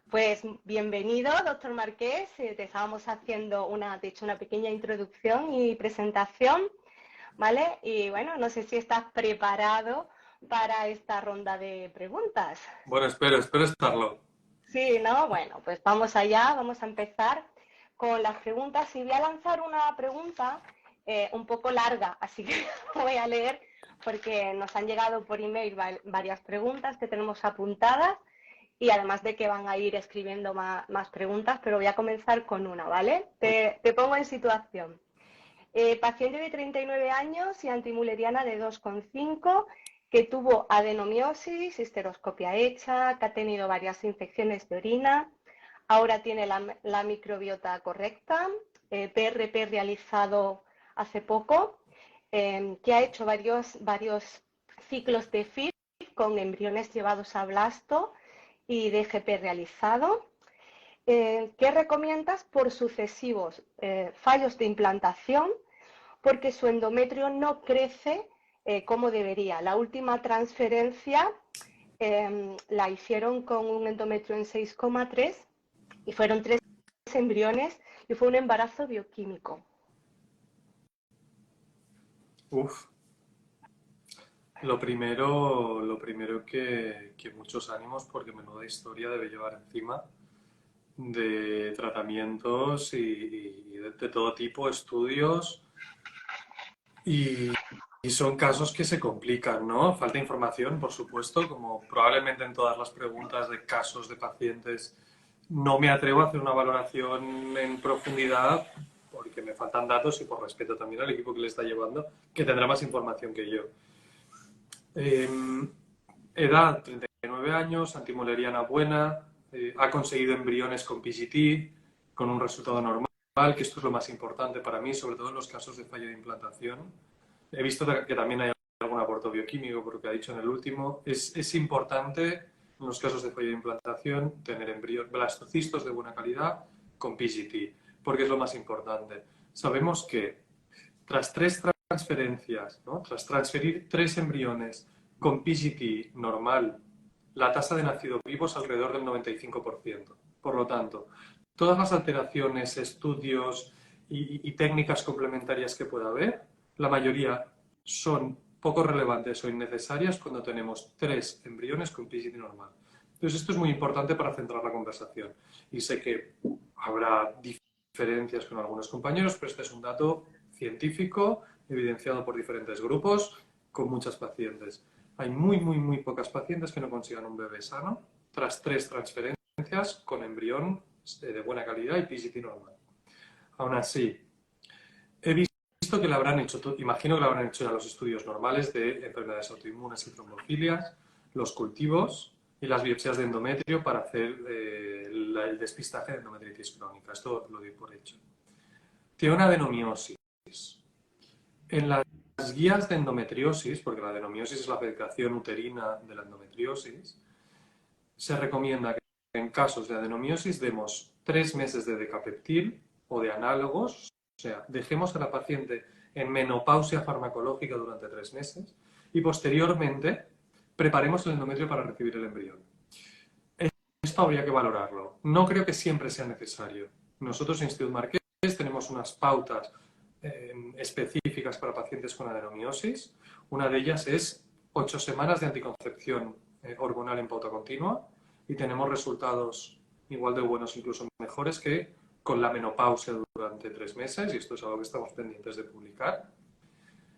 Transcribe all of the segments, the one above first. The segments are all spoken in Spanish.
Pues bienvenido, doctor Marqués. Te estábamos haciendo de hecho, una pequeña introducción y presentación, ¿vale? Y bueno, no sé si estás preparado para esta ronda de preguntas. Bueno, espero estarlo. Sí, ¿no? Bueno, pues vamos allá, vamos a empezar con las preguntas y voy a lanzar una pregunta un poco larga, así que voy a leer porque nos han llegado por email varias preguntas que tenemos apuntadas y además de que van a ir escribiendo más preguntas, pero voy a comenzar con una, ¿vale? Te pongo en situación. Paciente de 39 años y antimuleriana de 2,5 que tuvo adenomiosis, histeroscopia hecha, que ha tenido varias infecciones de orina, ahora tiene la microbiota correcta, PRP realizado hace poco, que ha hecho varios ciclos de FIP con embriones llevados a blasto y DGP realizado. ¿Qué recomiendas por sucesivos fallos de implantación? Porque su endometrio no crece como debería. La última transferencia la hicieron con un endometrio en 6,3 y fueron 3 embriones y fue un embarazo bioquímico. Uf, lo primero que muchos ánimos, porque menuda historia debe llevar encima de tratamientos y de todo tipo, estudios, y, y son casos que se complican, ¿no? Falta información, por supuesto, como probablemente en todas las preguntas de casos de pacientes no me atrevo a hacer una valoración en profundidad porque me faltan datos y por respeto también al equipo que le está llevando, que tendrá más información que yo. Eh, Edad, 39 años, antimoleriana buena, ha conseguido embriones con PGT, con un resultado normal, que esto es lo más importante para mí, sobre todo en los casos de fallo de implantación. He visto que también hay algún aborto bioquímico, por lo que ha dicho en el último. Es importante, en los casos de fallo de implantación, tener embriones, blastocistos de buena calidad con PGT, porque es lo más importante. Sabemos que tras 3 transferencias, ¿no? Tras transferir 3 embriones con PGT normal, la tasa de nacido vivo es alrededor del 95%. Por lo tanto, todas las alteraciones, estudios y técnicas complementarias que pueda haber, la mayoría son poco relevantes o innecesarias cuando tenemos 3 embriones con PGT normal. Entonces, esto es muy importante para centrar la conversación. Y sé que habrá diferencias con algunos compañeros, pero este es un dato científico, evidenciado por diferentes grupos, con muchas pacientes. Hay muy pocas pacientes que no consigan un bebé sano tras 3 transferencias con embrión de buena calidad y PGT normal. Aún así, he visto que le habrán hecho, imagino que le habrán hecho ya los estudios normales de enfermedades autoinmunes y trombofilias, los cultivos y las biopsias de endometrio para hacer el despistaje de endometritis crónica. Esto lo doy por hecho. Tiene una adenomiosis. En las guías de endometriosis, porque la adenomiosis es la afectación uterina de la endometriosis, se recomienda que en casos de adenomiosis demos 3 meses de decapeptil o de análogos, o sea, dejemos a la paciente en menopausia farmacológica durante 3 meses y posteriormente preparemos el endometrio para recibir el embrión. Esto habría que valorarlo. No creo que siempre sea necesario. Nosotros en Institut Marqués tenemos unas pautas específicas para pacientes con adenomiosis. Una de ellas es 8 semanas de anticoncepción hormonal en pauta continua y tenemos resultados igual de buenos, incluso mejores que con la menopausia durante 3 meses, y esto es algo que estamos pendientes de publicar.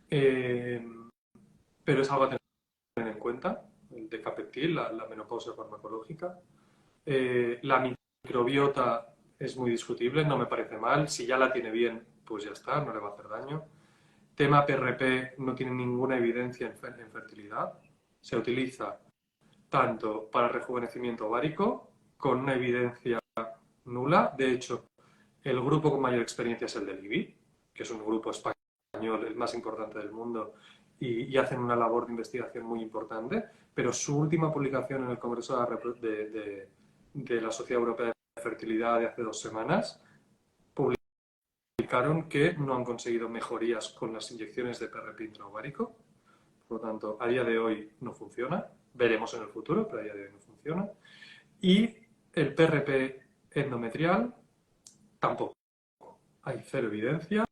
Pero es algo a tener en cuenta, el decapeptil, la menopausia farmacológica. La microbiota es muy discutible, no me parece mal. Si ya la tiene bien, pues ya está, no le va a hacer daño. Tema PRP no tiene ninguna evidencia en fertilidad. Se utiliza tanto para rejuvenecimiento ovárico, con una evidencia nula. De hecho, el grupo con mayor experiencia es el del IBI, que es un grupo español, el más importante del mundo, y hacen una labor de investigación muy importante, pero su última publicación en el Congreso de la Sociedad Europea de Fertilidad de hace 2 semanas publicaron que no han conseguido mejorías con las inyecciones de PRP intraovárico. Por lo tanto, a día de hoy no funciona. Veremos en el futuro, pero a día de hoy no funciona. Y El PRP endometrial, tampoco. Hay cero evidencia.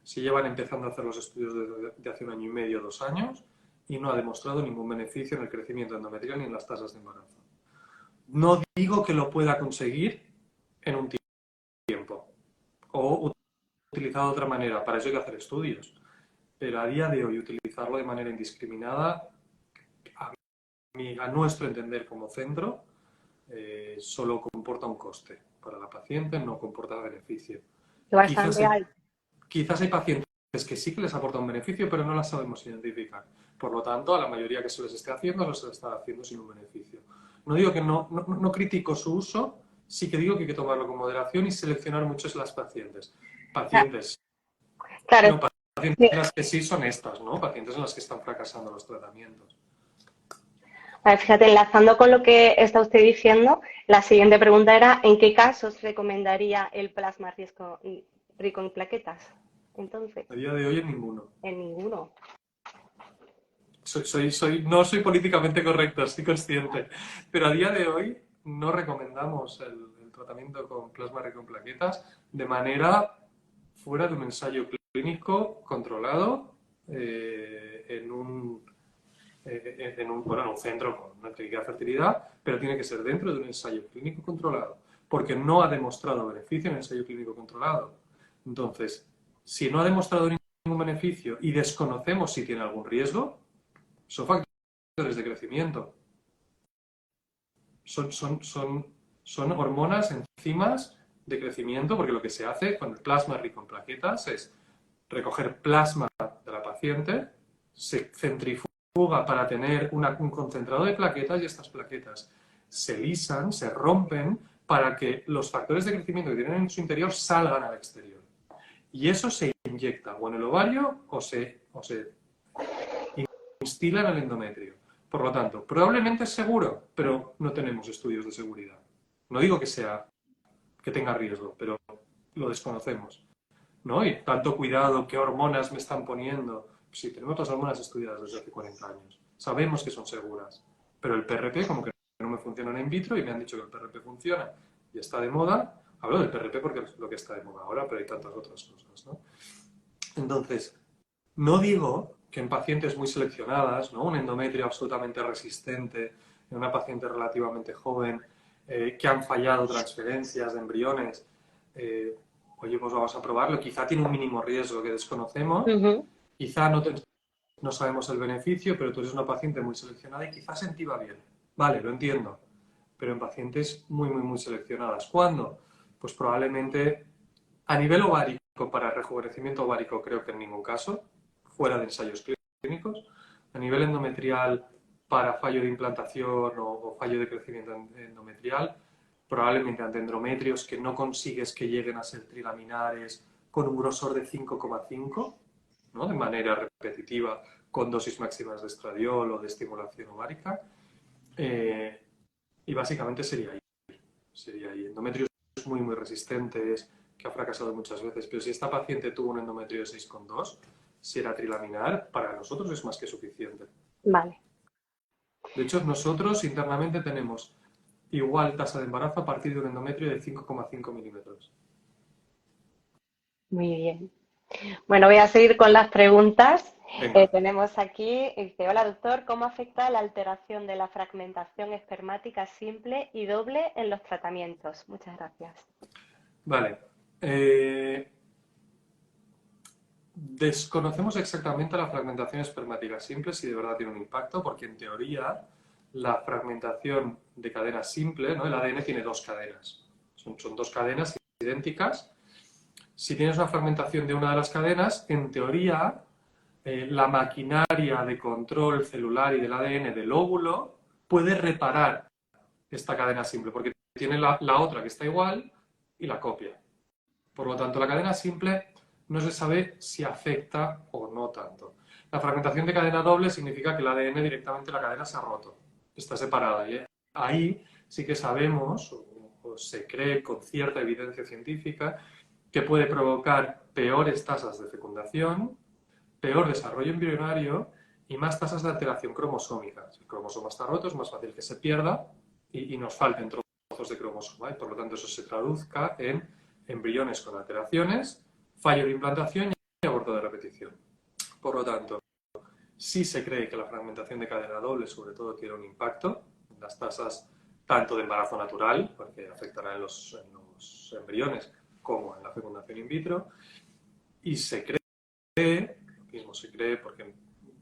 Se llevan empezando a hacer los estudios de hace 1 año y medio, 2 años, y no ha demostrado ningún beneficio en el crecimiento endometrial ni en las tasas de embarazo. No digo que lo pueda conseguir en un tiempo o utilizado de otra manera, para eso hay que hacer estudios. Pero a día de hoy utilizarlo de manera indiscriminada, a nuestro entender como centro, solo comporta un coste para la paciente, no comporta beneficio. Bastante alto. Quizás hay pacientes que sí que les aporta un beneficio, pero no las sabemos identificar. Por lo tanto, a la mayoría que se les esté haciendo, no se les está haciendo sin un beneficio. No digo que no critico su uso, sí que digo que hay que tomarlo con moderación y seleccionar muchos las pacientes. Pacientes, Claro, no, pacientes en las que sí son estas, ¿no? Pacientes en las que están fracasando los tratamientos. Vale, fíjate, enlazando con lo que está usted diciendo, la siguiente pregunta era, ¿en qué casos recomendaría el plasma rico en plaquetas? Entonces, A día de hoy en ninguno. en ninguno. No soy políticamente correcto, estoy consciente, pero a día de hoy no recomendamos el tratamiento con plasma rico en plaquetas de manera fuera de un ensayo clínico controlado en un centro con una clínica de fertilidad, pero tiene que ser dentro de un ensayo clínico controlado, porque no ha demostrado beneficio en el ensayo clínico controlado. Entonces, si no ha demostrado ningún beneficio y desconocemos si tiene algún riesgo, son factores de crecimiento. Son hormonas, enzimas de crecimiento, porque lo que se hace con el plasma rico en plaquetas es recoger plasma de la paciente, se centrifuga para tener un concentrado de plaquetas y estas plaquetas se lisan, se rompen para que los factores de crecimiento que tienen en su interior salgan al exterior. Y eso se inyecta o en el ovario o se instila en el endometrio. Por lo tanto, probablemente es seguro, pero no tenemos estudios de seguridad. No digo que tenga riesgo, pero lo desconocemos, ¿no? Y tanto cuidado, qué hormonas me están poniendo. Sí, tenemos las hormonas estudiadas desde hace 40 años. Sabemos que son seguras, pero el PRP como que no me funciona en vitro y me han dicho que el PRP funciona y está de moda. Hablo del PRP porque es lo que está de moda ahora, pero hay tantas otras cosas, ¿no? Entonces, no digo que en pacientes muy seleccionadas, ¿no? Un endometrio absolutamente resistente, en una paciente relativamente joven, que han fallado transferencias de embriones, oye, pues vamos a probarlo. Quizá tiene un mínimo riesgo que desconocemos, quizá no sabemos el beneficio, pero tú eres una paciente muy seleccionada y quizás en ti va bien. Vale, lo entiendo, pero en pacientes muy seleccionadas. ¿Cuándo? Pues probablemente a nivel ovárico, para rejuvenecimiento ovárico creo que en ningún caso, fuera de ensayos clínicos. A nivel endometrial, para fallo de implantación o fallo de crecimiento endometrial, probablemente ante endometrios que no consigues que lleguen a ser trilaminares con un grosor de 5,5, ¿no? De manera repetitiva, con dosis máximas de estradiol o de estimulación ovárica. Y básicamente sería ahí. Endometrios muy resistentes, que ha fracasado muchas veces, pero si esta paciente tuvo un endometrio de 6,2, si era trilaminar, para nosotros es más que suficiente. Vale. De hecho, nosotros internamente tenemos igual tasa de embarazo a partir de un endometrio de 5,5 milímetros. Muy bien. Bueno, voy a seguir con las preguntas. Tenemos aquí, dice, hola doctor, ¿cómo afecta la alteración de la fragmentación espermática simple y doble en los tratamientos? Muchas gracias. Vale. Desconocemos exactamente la fragmentación espermática simple, si de verdad tiene un impacto, porque en teoría la fragmentación de cadena simple, ¿no? El ADN tiene 2 cadenas. Son 2 cadenas idénticas. Si tienes una fragmentación de una de las cadenas, en teoría la maquinaria de control celular y del ADN del óvulo puede reparar esta cadena simple, porque tiene la otra que está igual y la copia. Por lo tanto, la cadena simple no se sabe si afecta o no tanto. La fragmentación de cadena doble significa que el ADN directamente la cadena se ha roto, está separada. Y ahí sí que sabemos, o se cree con cierta evidencia científica, que puede provocar peores tasas de fecundación, peor desarrollo embrionario y más tasas de alteración cromosómica. Si el cromosoma está roto, es más fácil que se pierda y nos falten trozos trozos de cromosoma y por lo tanto eso se traduzca en embriones con alteraciones, fallo de implantación y aborto de repetición. Por lo tanto, sí se cree que la fragmentación de cadena doble sobre todo tiene un impacto en las tasas tanto de embarazo natural, porque afectará en los embriones, como en la fecundación in vitro, y se cree, lo mismo se cree porque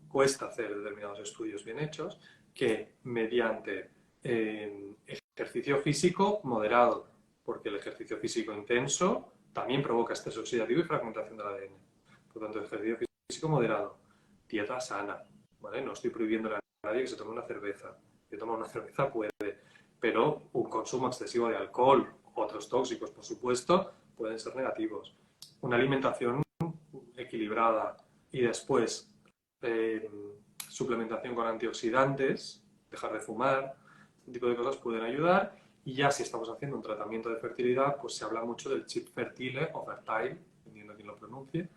cuesta hacer determinados estudios bien hechos, que mediante ejercicio físico moderado, porque el ejercicio físico intenso también provoca estrés oxidativo y fragmentación del ADN. Por lo tanto, ejercicio físico moderado, dieta sana, ¿vale? No estoy prohibiendo a nadie que se tome una cerveza. Si toma una cerveza puede, pero un consumo excesivo de alcohol, otros tóxicos, por supuesto, pueden ser negativos. Una alimentación equilibrada y después suplementación con antioxidantes, dejar de fumar, este tipo de cosas pueden ayudar. Y ya si estamos haciendo un tratamiento de fertilidad, pues se habla mucho del chip fertile o fertile, dependiendo de quién lo pronuncie,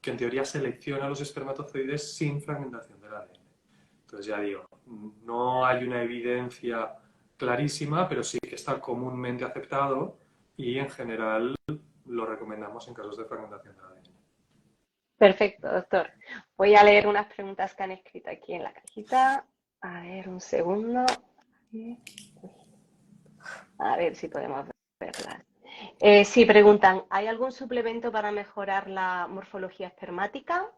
que en teoría selecciona los espermatozoides sin fragmentación del ADN. Entonces ya digo, no hay una evidencia clarísima, pero sí que está comúnmente aceptado y en general lo recomendamos en casos de fragmentación del ADN. Perfecto, doctor. Voy a leer unas preguntas que han escrito aquí en la cajita. A ver, un segundo. A ver si podemos verlas. Sí, preguntan, ¿hay algún suplemento para mejorar la morfología espermática?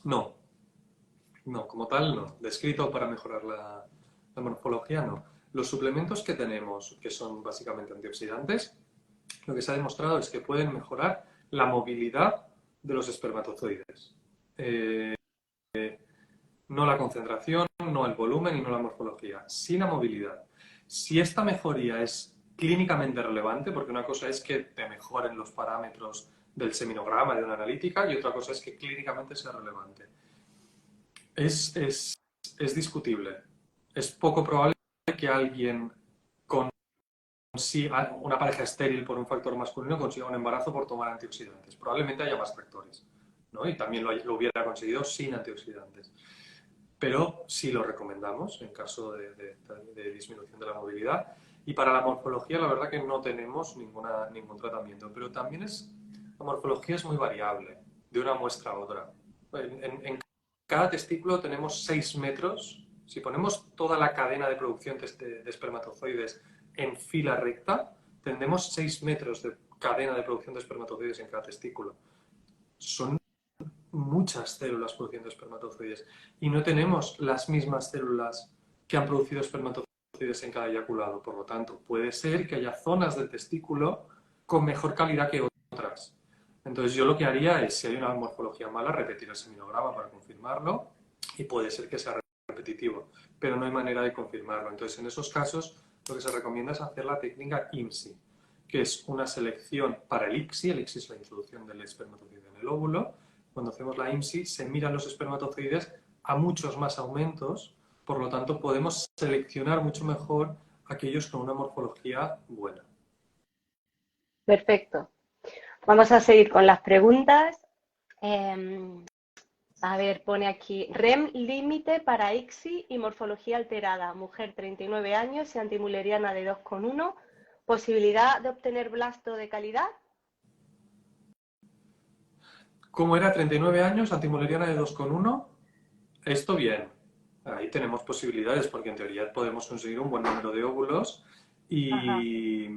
No, no, como tal no. Descrito para mejorar la morfología, no. Los suplementos que tenemos, que son básicamente antioxidantes, lo que se ha demostrado es que pueden mejorar la movilidad de los espermatozoides. No la concentración, no el volumen y no la morfología, sí la movilidad. Si esta mejoría es clínicamente relevante, porque una cosa es que te mejoren los parámetros del seminograma de una analítica y otra cosa es que clínicamente sea relevante. Es discutible. Es poco probable que alguien consiga, una pareja estéril por un factor masculino consiga un embarazo por tomar antioxidantes. Probablemente haya más factores, ¿no? Y también lo hubiera conseguido sin antioxidantes. Pero sí lo recomendamos en caso de disminución de la movilidad. Y para la morfología, la verdad que no tenemos ningún tratamiento. Pero también la morfología es muy variable de una muestra a otra. En cada testículo tenemos 6 metros. Si ponemos toda la cadena de producción de espermatozoides en fila recta, tendremos 6 metros de cadena de producción de espermatozoides en cada testículo. Son muchas células produciendo espermatozoides y no tenemos las mismas células que han producido espermatozoides en cada eyaculado. Por lo tanto, puede ser que haya zonas del testículo con mejor calidad que otras. Entonces yo lo que haría es, si hay una morfología mala, repetir el seminograma para confirmarlo y puede ser que sea repetitivo, pero no hay manera de confirmarlo. Entonces en esos casos lo que se recomienda es hacer la técnica IMSI, que es una selección para el ICSI. El ICSI es la introducción del espermatozoide en el óvulo. Cuando hacemos la IMSI se miran los espermatozoides a muchos más aumentos, por lo tanto podemos seleccionar mucho mejor aquellos con una morfología buena. Perfecto. Vamos a seguir con las preguntas. A ver, pone aquí, REM límite para ICSI y morfología alterada, mujer 39 años y antimuleriana de 2,1, posibilidad de obtener blasto de calidad. ¿Cómo era? 39 años, antimuleriana de 2,1. Esto bien. Ahí tenemos posibilidades porque en teoría podemos conseguir un buen número de óvulos y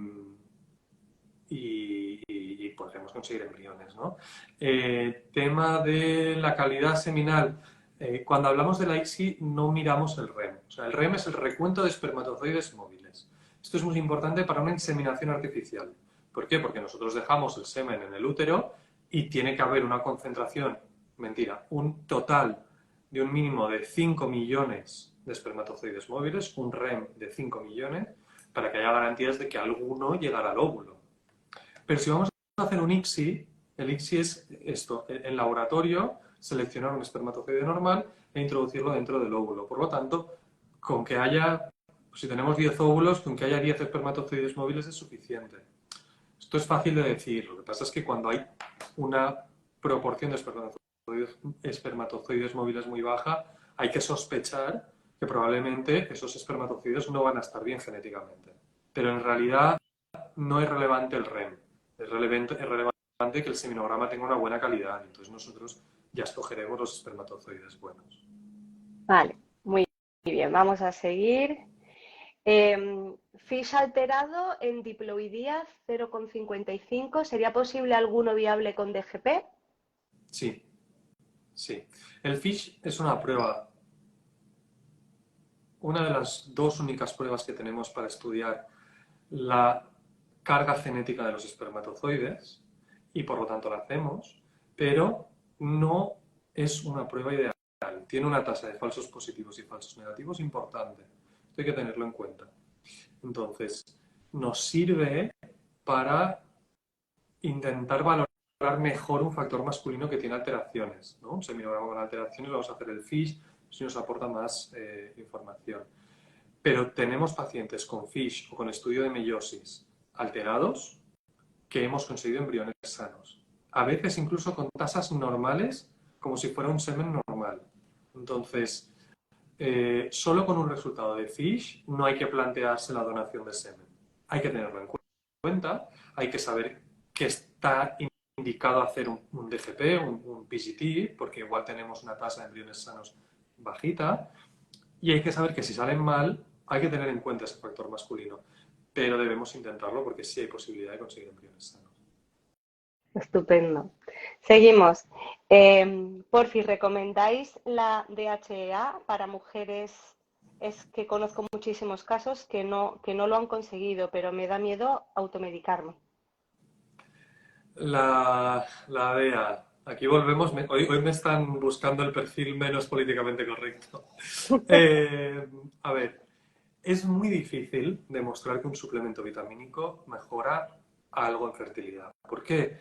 podremos conseguir embriones, ¿no? Tema de la calidad seminal. Cuando hablamos de la ICSI no miramos el REM. O sea, el REM es el recuento de espermatozoides móviles. Esto es muy importante para una inseminación artificial. ¿Por qué? Porque nosotros dejamos el semen en el útero y tiene que haber una concentración, un total de un mínimo de 5 millones de espermatozoides móviles, un REM de 5 millones, para que haya garantías de que alguno llegará al óvulo. Pero si vamos a hacer un ICSI, el ICSI es esto, en laboratorio, seleccionar un espermatozoide normal e introducirlo dentro del óvulo. Por lo tanto, con que haya, si tenemos 10 óvulos, con que haya 10 espermatozoides móviles es suficiente. Esto es fácil de decir, lo que pasa es que cuando hay una proporción de espermatozoides móviles muy baja, hay que sospechar que probablemente esos espermatozoides no van a estar bien genéticamente. pero en realidad no es relevante el REM. Es relevante que el seminograma tenga una buena calidad. Entonces nosotros ya escogeremos los espermatozoides buenos. Vale, muy bien, vamos a seguir. Fish alterado en diploidía 0,55. ¿Sería posible alguno viable con DGP? Sí, sí. El FISH es una prueba, una de las dos únicas pruebas que tenemos para estudiar la carga genética de los espermatozoides y por lo tanto la hacemos, pero no es una prueba ideal. Tiene una tasa de falsos positivos y falsos negativos importante. Esto hay que tenerlo en cuenta. Entonces, nos sirve para intentar valorar mejor un factor masculino que tiene alteraciones, ¿no? Un seminograma con alteraciones, vamos a hacer el FISH, si nos aporta más información. Pero tenemos pacientes con FISH o con estudio de meiosis alterados que hemos conseguido embriones sanos. A veces incluso con tasas normales, como si fuera un semen normal. Entonces, solo con un resultado de FISH no hay que plantearse la donación de semen. Hay que tenerlo en cuenta, hay que saber que está indicado hacer un DGP, un PGT, porque igual tenemos una tasa de embriones sanos bajita, y hay que saber que si salen mal, hay que tener en cuenta ese factor masculino, pero debemos intentarlo porque sí hay posibilidad de conseguir embriones sanos. Estupendo. Seguimos. Porfi, ¿recomendáis la DHEA para mujeres? Es que conozco muchísimos casos que no lo han conseguido, pero me da miedo automedicarme. La DEA. Aquí volvemos. Hoy me están buscando el perfil menos políticamente correcto. A ver, es muy difícil demostrar que un suplemento vitamínico mejora algo en fertilidad. ¿Por qué?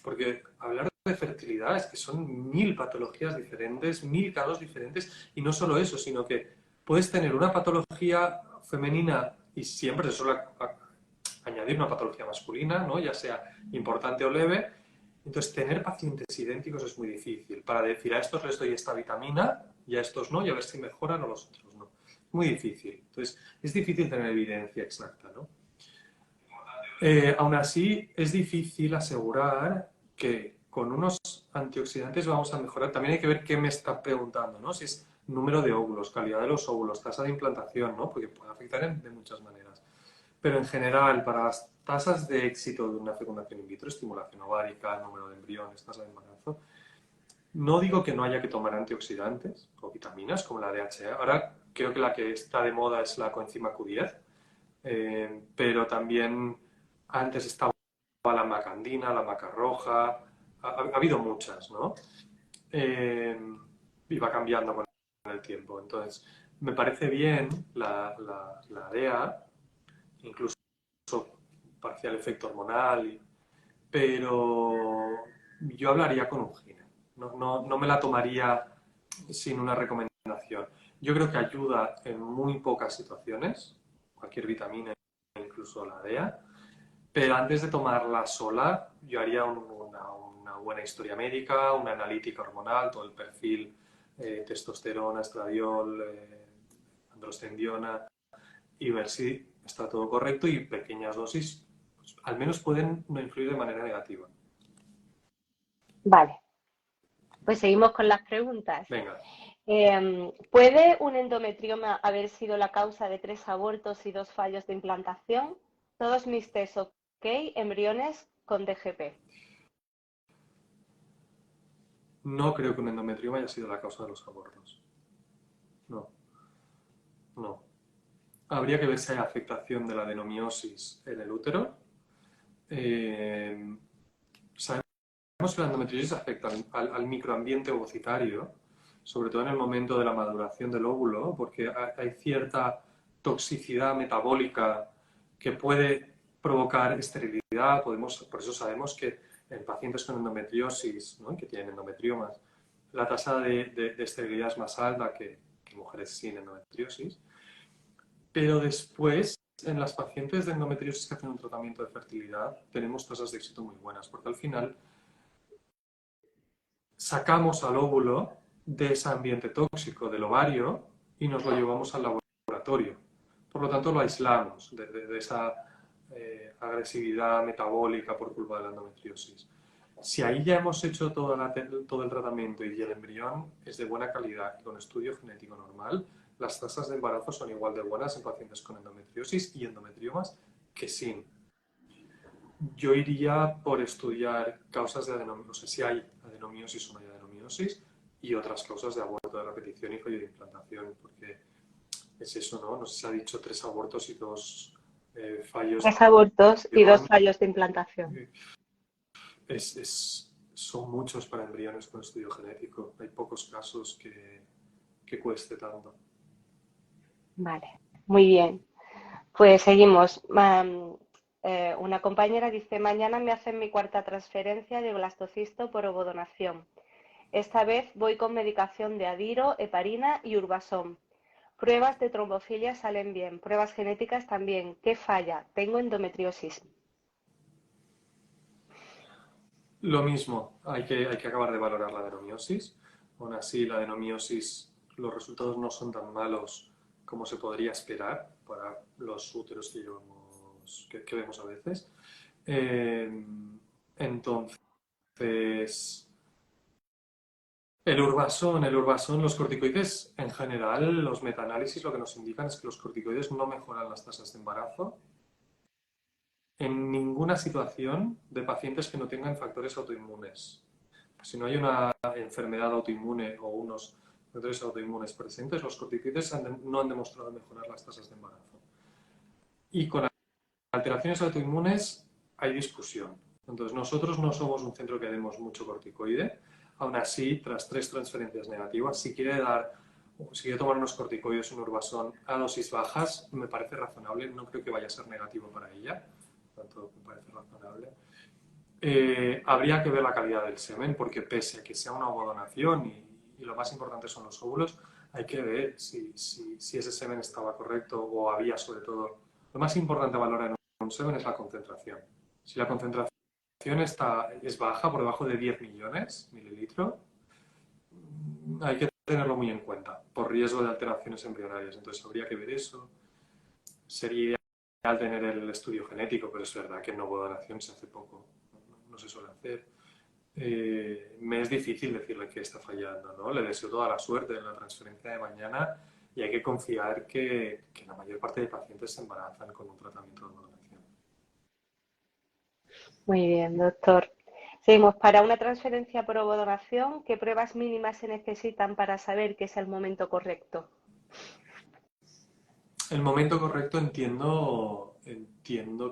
Porque hablar de fertilidad es que son 1000 patologías diferentes, 1000 casos diferentes, y no solo eso, sino que puedes tener una patología femenina y siempre se suele añadir una patología masculina, ¿no? Ya sea importante o leve. Entonces, tener pacientes idénticos es muy difícil. Para decir a estos les doy esta vitamina y a estos no, y a ver si mejoran o los otros no. Muy difícil. Entonces, es difícil tener evidencia exacta, ¿no? Aún así, es difícil asegurar que con unos antioxidantes vamos a mejorar. También hay que ver qué me está preguntando, ¿no? Si es número de óvulos, calidad de los óvulos, tasa de implantación, ¿no? Porque puede afectar de muchas maneras. Pero en general, para las tasas de éxito de una fecundación in vitro, estimulación ovárica, número de embriones, tasa de embarazo, no digo que no haya que tomar antioxidantes o vitaminas como la DHA. Ahora creo que la que está de moda es la coenzima Q10, pero también antes estaba la macandina, la maca roja, ha habido muchas, ¿no? Y va cambiando con el tiempo. Entonces, me parece bien la DEA, incluso parcial efecto hormonal, pero yo hablaría con un gine. No me la tomaría sin una recomendación. Yo creo que ayuda en muy pocas situaciones, cualquier vitamina, incluso la DEA, pero antes de tomarla sola, yo haría una buena historia médica, una analítica hormonal, todo el perfil, testosterona, estradiol, androstendiona, y ver si está todo correcto, y pequeñas dosis pues, al menos pueden no influir de manera negativa. Vale, pues seguimos con las preguntas. Venga. ¿Puede un endometrioma haber sido la causa de 3 abortos y 2 fallos de implantación? Todos mis test ok, embriones con DGP. No creo que un endometrioma haya sido la causa de los abortos. No, no. Habría que ver si hay afectación de la adenomiosis en el útero. Sabemos que la endometriosis afecta al microambiente ovocitario, sobre todo en el momento de la maduración del óvulo, porque hay cierta toxicidad metabólica que puede provocar esterilidad. Por eso sabemos que en pacientes con endometriosis, ¿no?, que tienen endometriomas, la tasa de esterilidad es más alta que mujeres sin endometriosis. Pero después, en las pacientes de endometriosis que hacen un tratamiento de fertilidad, tenemos tasas de éxito muy buenas, porque al final sacamos al óvulo de ese ambiente tóxico del ovario y nos lo llevamos al laboratorio. por lo tanto lo aislamos de esa agresividad metabólica por culpa de la endometriosis. Si ahí ya hemos hecho todo el tratamiento y el embrión es de buena calidad y con estudio genético normal, las tasas de embarazo son igual de buenas en pacientes con endometriosis y endometriomas que sin. Yo iría por estudiar causas de adenomiosis, si hay adenomiosis o no hay adenomiosis, y otras causas de aborto de repetición y fallo de implantación, porque es eso, ¿no? No sé si ha dicho 3 abortos y 2 fallos 3 abortos de y 2 embrión. fallos de implantación. Son muchos para embriones con estudio genético. Hay pocos casos que cueste tanto. Vale, muy bien. Pues seguimos. Una compañera dice, mañana me hacen mi 4ª transferencia de blastocisto por ovodonación. Esta vez voy con medicación de Adiro, heparina y Urbasón. Pruebas de trombofilia salen bien, pruebas genéticas también. ¿Qué falla? Tengo endometriosis. Lo mismo, hay que acabar de valorar la adenomiosis. Aún así, la adenomiosis, los resultados no son tan malos como se podría esperar para los úteros que vemos a veces. Entonces, el urbasón, los corticoides, en general, los metaanálisis lo que nos indican es que los corticoides no mejoran las tasas de embarazo en ninguna situación de pacientes que no tengan factores autoinmunes. Si no hay una enfermedad autoinmune o unos factores autoinmunes presentes, los corticoides no han demostrado mejorar las tasas de embarazo. Y con alteraciones autoinmunes hay discusión. Entonces, nosotros no somos un centro que demos mucho corticoide. Aún así, tras 3 transferencias negativas, si quiere tomar unos corticoides, un urbasón a dosis bajas, me parece razonable. No creo que vaya a ser negativo para ella. Por tanto, me parece razonable. Habría que ver la calidad del semen, porque pese a que sea una ovodonación y lo más importante son los óvulos, hay que ver si ese semen estaba correcto o había, sobre todo, lo más importante a valorar en un semen es la concentración. Si la concentración es baja, por debajo de 10 millones mililitros, hay que tenerlo muy en cuenta, por riesgo de alteraciones embrionarias. Entonces habría que ver eso. Sería ideal tener el estudio genético, pero es verdad que en ovodonación se hace poco, no se suele hacer. Me es difícil decirle que está fallando, ¿no? Le deseo toda la suerte en la transferencia de mañana y hay que confiar que la mayor parte de pacientes se embarazan con un tratamiento de ovodonación. Muy bien, doctor. Seguimos. Para una transferencia por ovodonación, ¿qué pruebas mínimas se necesitan para saber que es el momento correcto? El momento correcto entiendo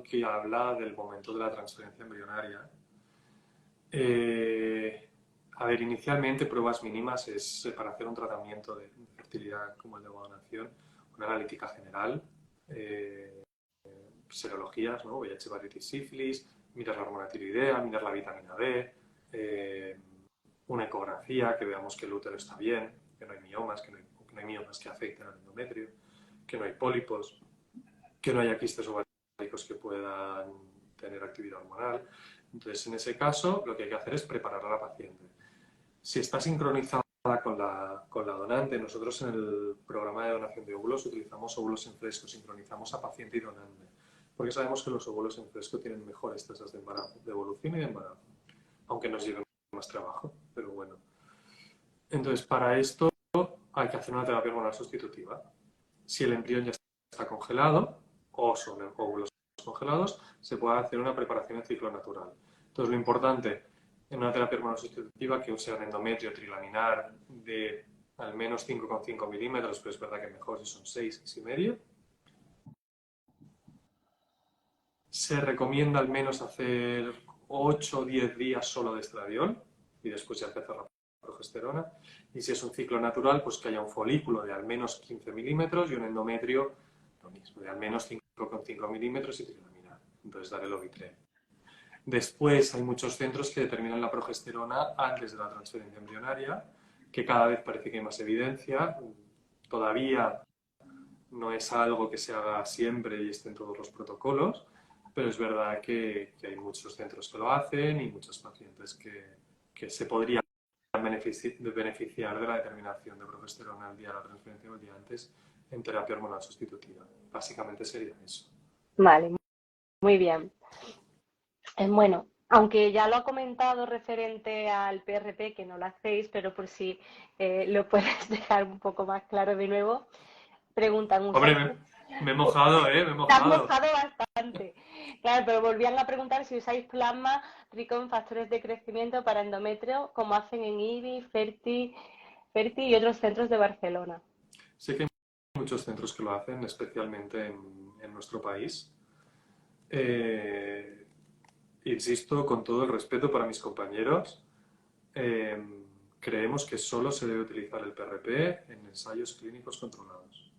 que habla del momento de la transferencia embrionaria. A ver, inicialmente pruebas mínimas es para hacer un tratamiento de fertilidad como el de ovodonación, una analítica general, serologías, ¿no? VIH, hepatitis, sífilis, mirar la hormona tiroidea, mirar la vitamina D, una ecografía, que veamos que el útero está bien, que no hay miomas, que no hay miomas que afecten al endometrio, que no hay pólipos, que no haya quistes ováricos que puedan tener actividad hormonal. Entonces, en ese caso, lo que hay que hacer es preparar a la paciente. Si está sincronizada con la donante, nosotros en el programa de donación de óvulos utilizamos óvulos en fresco, sincronizamos a paciente y donante, porque sabemos que los óvulos en fresco tienen mejores tasas de embarazo, de evolución y de embarazo, aunque nos lleve más trabajo, pero bueno. Entonces, para esto hay que hacer una terapia hormonal sustitutiva. Si el embrión ya está congelado o son óvulos congelados, se puede hacer una preparación en ciclo natural. Entonces, lo importante en una terapia hormonal sustitutiva que sea un endometrio trilaminar de al menos 5,5 milímetros, pero es verdad que mejor si son 6, 6,5. Se recomienda al menos hacer 8 o 10 días solo de estradiol y después ya empezar la progesterona. Y si es un ciclo natural, pues que haya un folículo de al menos 15 milímetros y un endometrio, lo mismo, de al menos 5,5 milímetros y trilaminar. Entonces dar el Ovitre. Después hay muchos centros que determinan la progesterona antes de la transferencia embrionaria, que cada vez parece que hay más evidencia. Todavía no es algo que se haga siempre y esté en todos los protocolos, pero es verdad que hay muchos centros que lo hacen y muchos pacientes que se podrían beneficiar de la determinación de progesterona al día de la transferencia o el día antes en terapia hormonal sustitutiva. Básicamente sería eso. Vale, muy bien. Bueno, aunque ya lo ha comentado referente al PRP, que no lo hacéis, pero por si lo puedes dejar un poco más claro de nuevo, preguntan, Hombre, ¿usáis? me he mojado, ¿eh? Me he Te has mojado. mojado bastante. Claro, pero volvían a preguntar si usáis plasma rico en factores de crecimiento para endometrio, como hacen en IBI, Ferti y otros centros de Barcelona. Sé que hay muchos centros que lo hacen, especialmente en nuestro país. Eh, Insisto, con todo el respeto para mis compañeros, eh, creemos que solo se debe utilizar el PRP en ensayos clínicos controlados.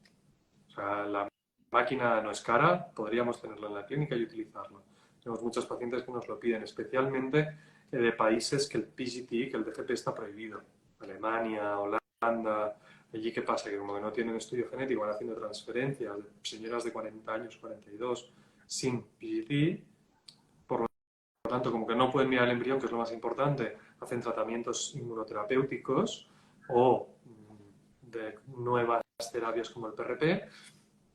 O sea, la máquina no es cara, podríamos tenerla en la clínica y utilizarla. Tenemos muchos pacientes que nos lo piden, especialmente de países que el PGT, que el DGP está prohibido. Alemania, Holanda. Allí, ¿qué pasa? Que como que no tienen estudio genético, van haciendo transferencias de señoras de 40 años, 42, sin PGT. Por lo tanto, como que no pueden mirar el embrión, que es lo más importante, hacen tratamientos inmunoterapéuticos o de nuevas terapias como el PRP.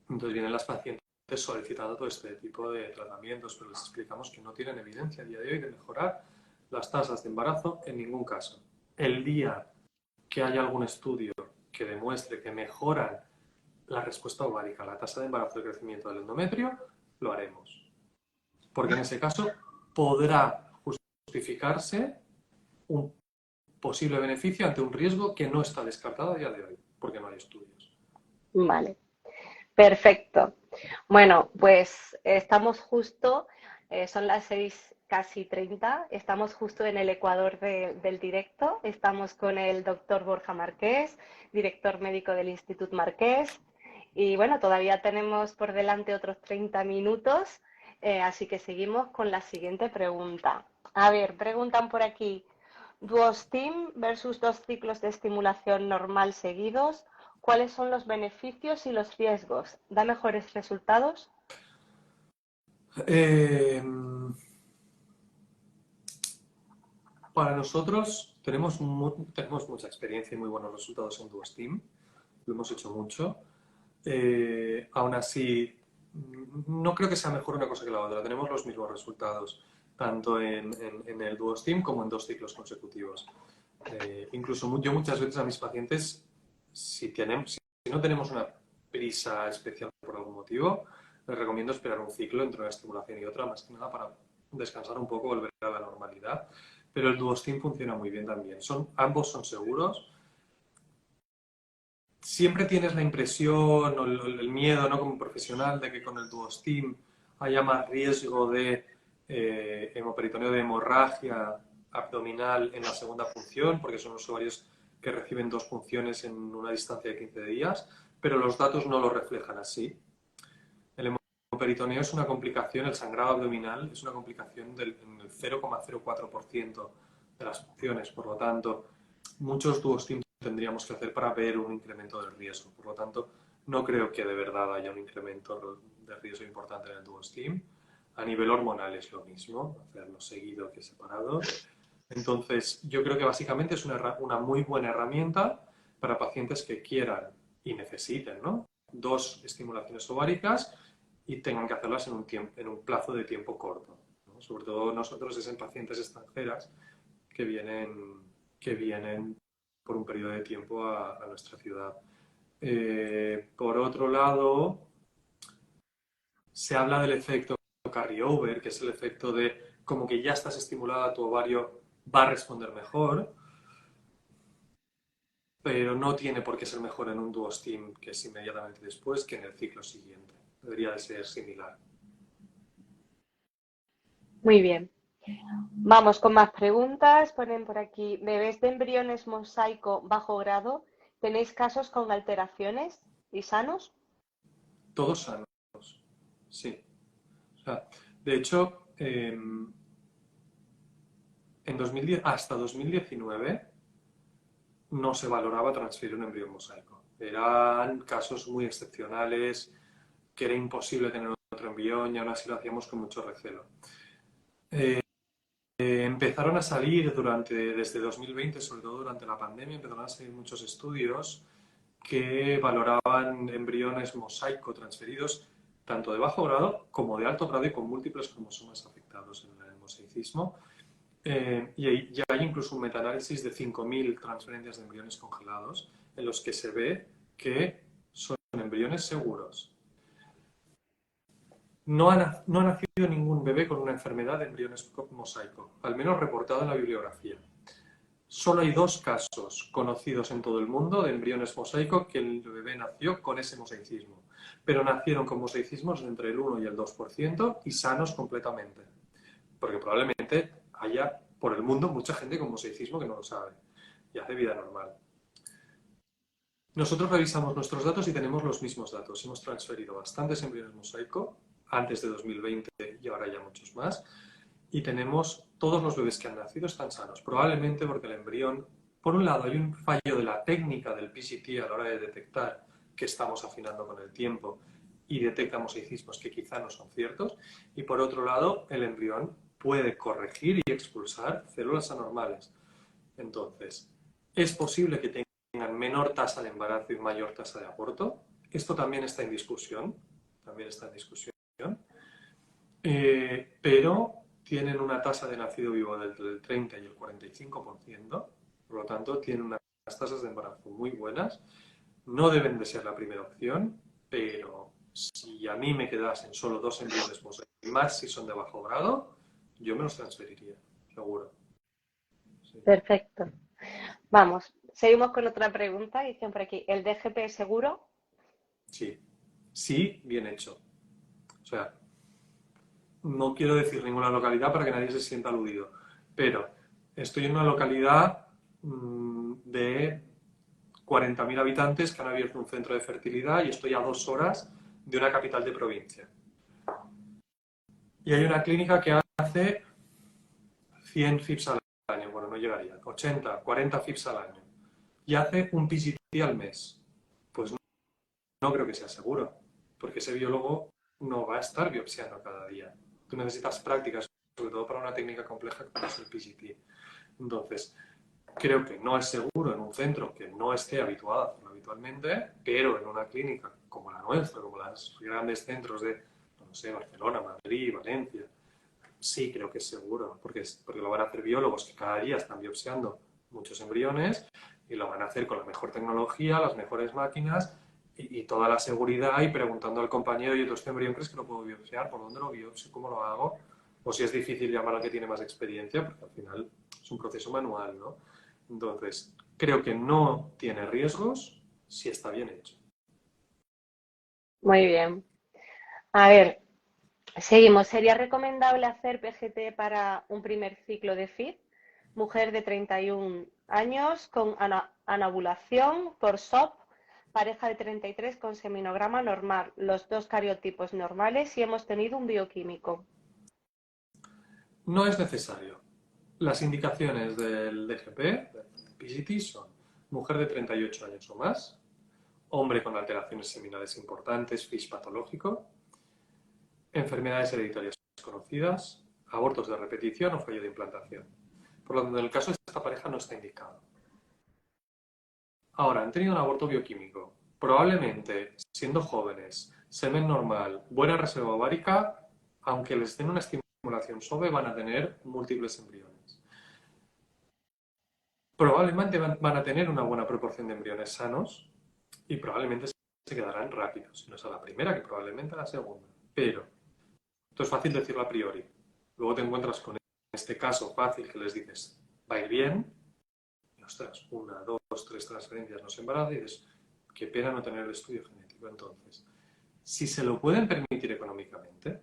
Entonces vienen las pacientes solicitando todo este tipo de tratamientos, pero les explicamos que no tienen evidencia a día de hoy de mejorar las tasas de embarazo en ningún caso. El día que haya algún estudio que demuestre que mejoran la respuesta ovárica, la tasa de embarazo y crecimiento del endometrio, lo haremos. Porque en ese caso podrá justificarse un posible beneficio ante un riesgo que no está descartado a día de hoy, porque no hay estudios. Vale, perfecto. Bueno, pues estamos justo, son las 6 casi 30, estamos justo en el ecuador del directo, estamos con el doctor Borja Marqués, director médico del Institut Marqués, y bueno, todavía tenemos por delante otros 30 minutos, así que seguimos con la siguiente pregunta. A ver, preguntan por aquí, Duostim versus 2 ciclos de estimulación normal seguidos, ¿cuáles son los beneficios y los riesgos? ¿Da mejores resultados? Eh, para nosotros tenemos mucha experiencia y muy buenos resultados en Duostim. Lo hemos hecho mucho. Aún así, no creo que sea mejor una cosa que la otra. Tenemos los mismos resultados, tanto en el Duostim como en 2 ciclos consecutivos. Incluso yo muchas veces a mis pacientes, si no tenemos una prisa especial por algún motivo, les recomiendo esperar un ciclo entre una estimulación y otra, más que nada para descansar un poco, volver a la normalidad. Pero el Duostim funciona muy bien también. Ambos son seguros. Siempre tienes la impresión o el miedo, ¿no? Como profesional, de que con el Duostim haya más riesgo de hemoperitoneo de hemorragia abdominal en la segunda punción, porque son los ovarios que reciben 2 punciones en una distancia de 15 días, pero los datos no lo reflejan así. El hemoperitoneo es una complicación, el sangrado abdominal es una complicación del 0,04% de las punciones, por lo tanto, muchos Duostim tendríamos que hacer para ver un incremento del riesgo. Por lo tanto, no creo que de verdad haya un incremento de riesgo importante en el Duostim. A nivel hormonal es lo mismo, hacerlo seguido que separado. Entonces, yo creo que básicamente es una muy buena herramienta para pacientes que quieran y necesiten, ¿no? 2 estimulaciones ováricas y tengan que hacerlas en un plazo de tiempo corto, ¿no? Sobre todo nosotros es en pacientes extranjeras que vienen por un periodo de tiempo a nuestra ciudad. Por otro lado, se habla del efecto carryover, que es el efecto de como que ya estás estimulada, tu ovario va a responder mejor, pero no tiene por qué ser mejor en un Duostim, que es inmediatamente después, que en el ciclo siguiente. Debería de ser similar. Muy bien. Vamos con más preguntas. Ponen por aquí, bebés de embriones mosaico bajo grado, ¿tenéis casos con alteraciones y sanos? Todos sanos, sí. O sea, de hecho, hasta 2019 no se valoraba transferir un embrión mosaico. Eran casos muy excepcionales, que era imposible tener otro embrión y aún así lo hacíamos con mucho recelo. Empezaron a salir desde 2020, sobre todo durante la pandemia, empezaron a salir muchos estudios que valoraban embriones mosaico transferidos tanto de bajo grado como de alto grado y con múltiples cromosomas afectados en el mosaicismo. Y ya hay incluso un metaanálisis de 5.000 transferencias de embriones congelados en los que se ve que son embriones seguros. No ha nacido ningún bebé con una enfermedad de embriones mosaico, al menos reportado en la bibliografía. Solo hay 2 casos conocidos en todo el mundo de embriones mosaico que el bebé nació con ese mosaicismo, pero nacieron con mosaicismos entre el 1 y el 2% y sanos completamente, porque probablemente haya por el mundo mucha gente con mosaicismo que no lo sabe y hace vida normal. Nosotros revisamos nuestros datos y tenemos los mismos datos. Hemos transferido bastantes embriones mosaico antes de 2020 y ahora ya muchos más. Y tenemos todos los bebés que han nacido están sanos. Probablemente porque el embrión, por un lado, hay un fallo de la técnica del PCT a la hora de detectar que estamos afinando con el tiempo y detecta mosaicismos que quizá no son ciertos. Y por otro lado, el embrión puede corregir y expulsar células anormales. Entonces, es posible que tengan menor tasa de embarazo y mayor tasa de aborto. Esto también está en discusión. Pero tienen una tasa de nacido vivo entre el 30 y el 45%, por lo tanto tienen unas tasas de embarazo muy buenas. No deben de ser la primera opción, pero si a mí me quedasen solo 2 embriones mosaico y más si son de bajo grado, yo me los transferiría, seguro. Sí. Perfecto. Vamos, seguimos con otra pregunta. Dicen por aquí, ¿el DGP es seguro? Sí, sí, bien hecho. O sea, no quiero decir ninguna localidad para que nadie se sienta aludido, pero estoy en una localidad de 40.000 habitantes que han abierto un centro de fertilidad y estoy a 2 horas de una capital de provincia. Y hay una clínica que hace 100 FIPS al año, bueno, no llegaría, 80, 40 FIPS al año, y hace un PCT al mes. Pues no creo que sea seguro, porque ese biólogo no va a estar biopsiando cada día. Tú necesitas prácticas, sobre todo para una técnica compleja como es el PCT. Entonces, creo que no es seguro en un centro que no esté habituado a hacerlo habitualmente, pero en una clínica como la nuestra, como los grandes centros de, no sé, Barcelona, Madrid, Valencia, sí creo que es seguro, porque lo van a hacer biólogos que cada día están biopsiando muchos embriones y lo van a hacer con la mejor tecnología, las mejores máquinas y toda la seguridad y preguntando al compañero, oye, ¿tú este embrión crees que lo puedo biopsiar? ¿Por dónde lo biopsio? ¿Cómo lo hago? O si es difícil llamar al que tiene más experiencia, porque al final es un proceso manual, ¿no? Entonces, creo que no tiene riesgos si está bien hecho. Muy bien. A ver, seguimos. ¿Sería recomendable hacer PGT para un primer ciclo de FIT? Mujer de 31 años con anovulación por SOP, pareja de 33 con seminograma normal, los 2 cariotipos normales y hemos tenido un bioquímico. No es necesario. Las indicaciones del DGP, del PCT, son mujer de 38 años o más, hombre con alteraciones seminales importantes, FISH patológico, enfermedades hereditarias conocidas, abortos de repetición o fallo de implantación. Por lo tanto, en el caso de esta pareja no está indicado. Ahora, han tenido un aborto bioquímico. Probablemente, siendo jóvenes, semen normal, buena reserva ovárica, aunque les den una estimulación SOBE, van a tener múltiples embriones. Probablemente van a tener una buena proporción de embriones sanos y probablemente se quedarán rápidos, si no es a la primera, que probablemente a la segunda. Pero esto es fácil decirlo a priori. Luego te encuentras con este caso fácil que les dices, va a ir bien, y ostras, 1, 2, 3 transferencias no se embaraza y dices, qué pena no tener el estudio genético. Entonces, si se lo pueden permitir económicamente,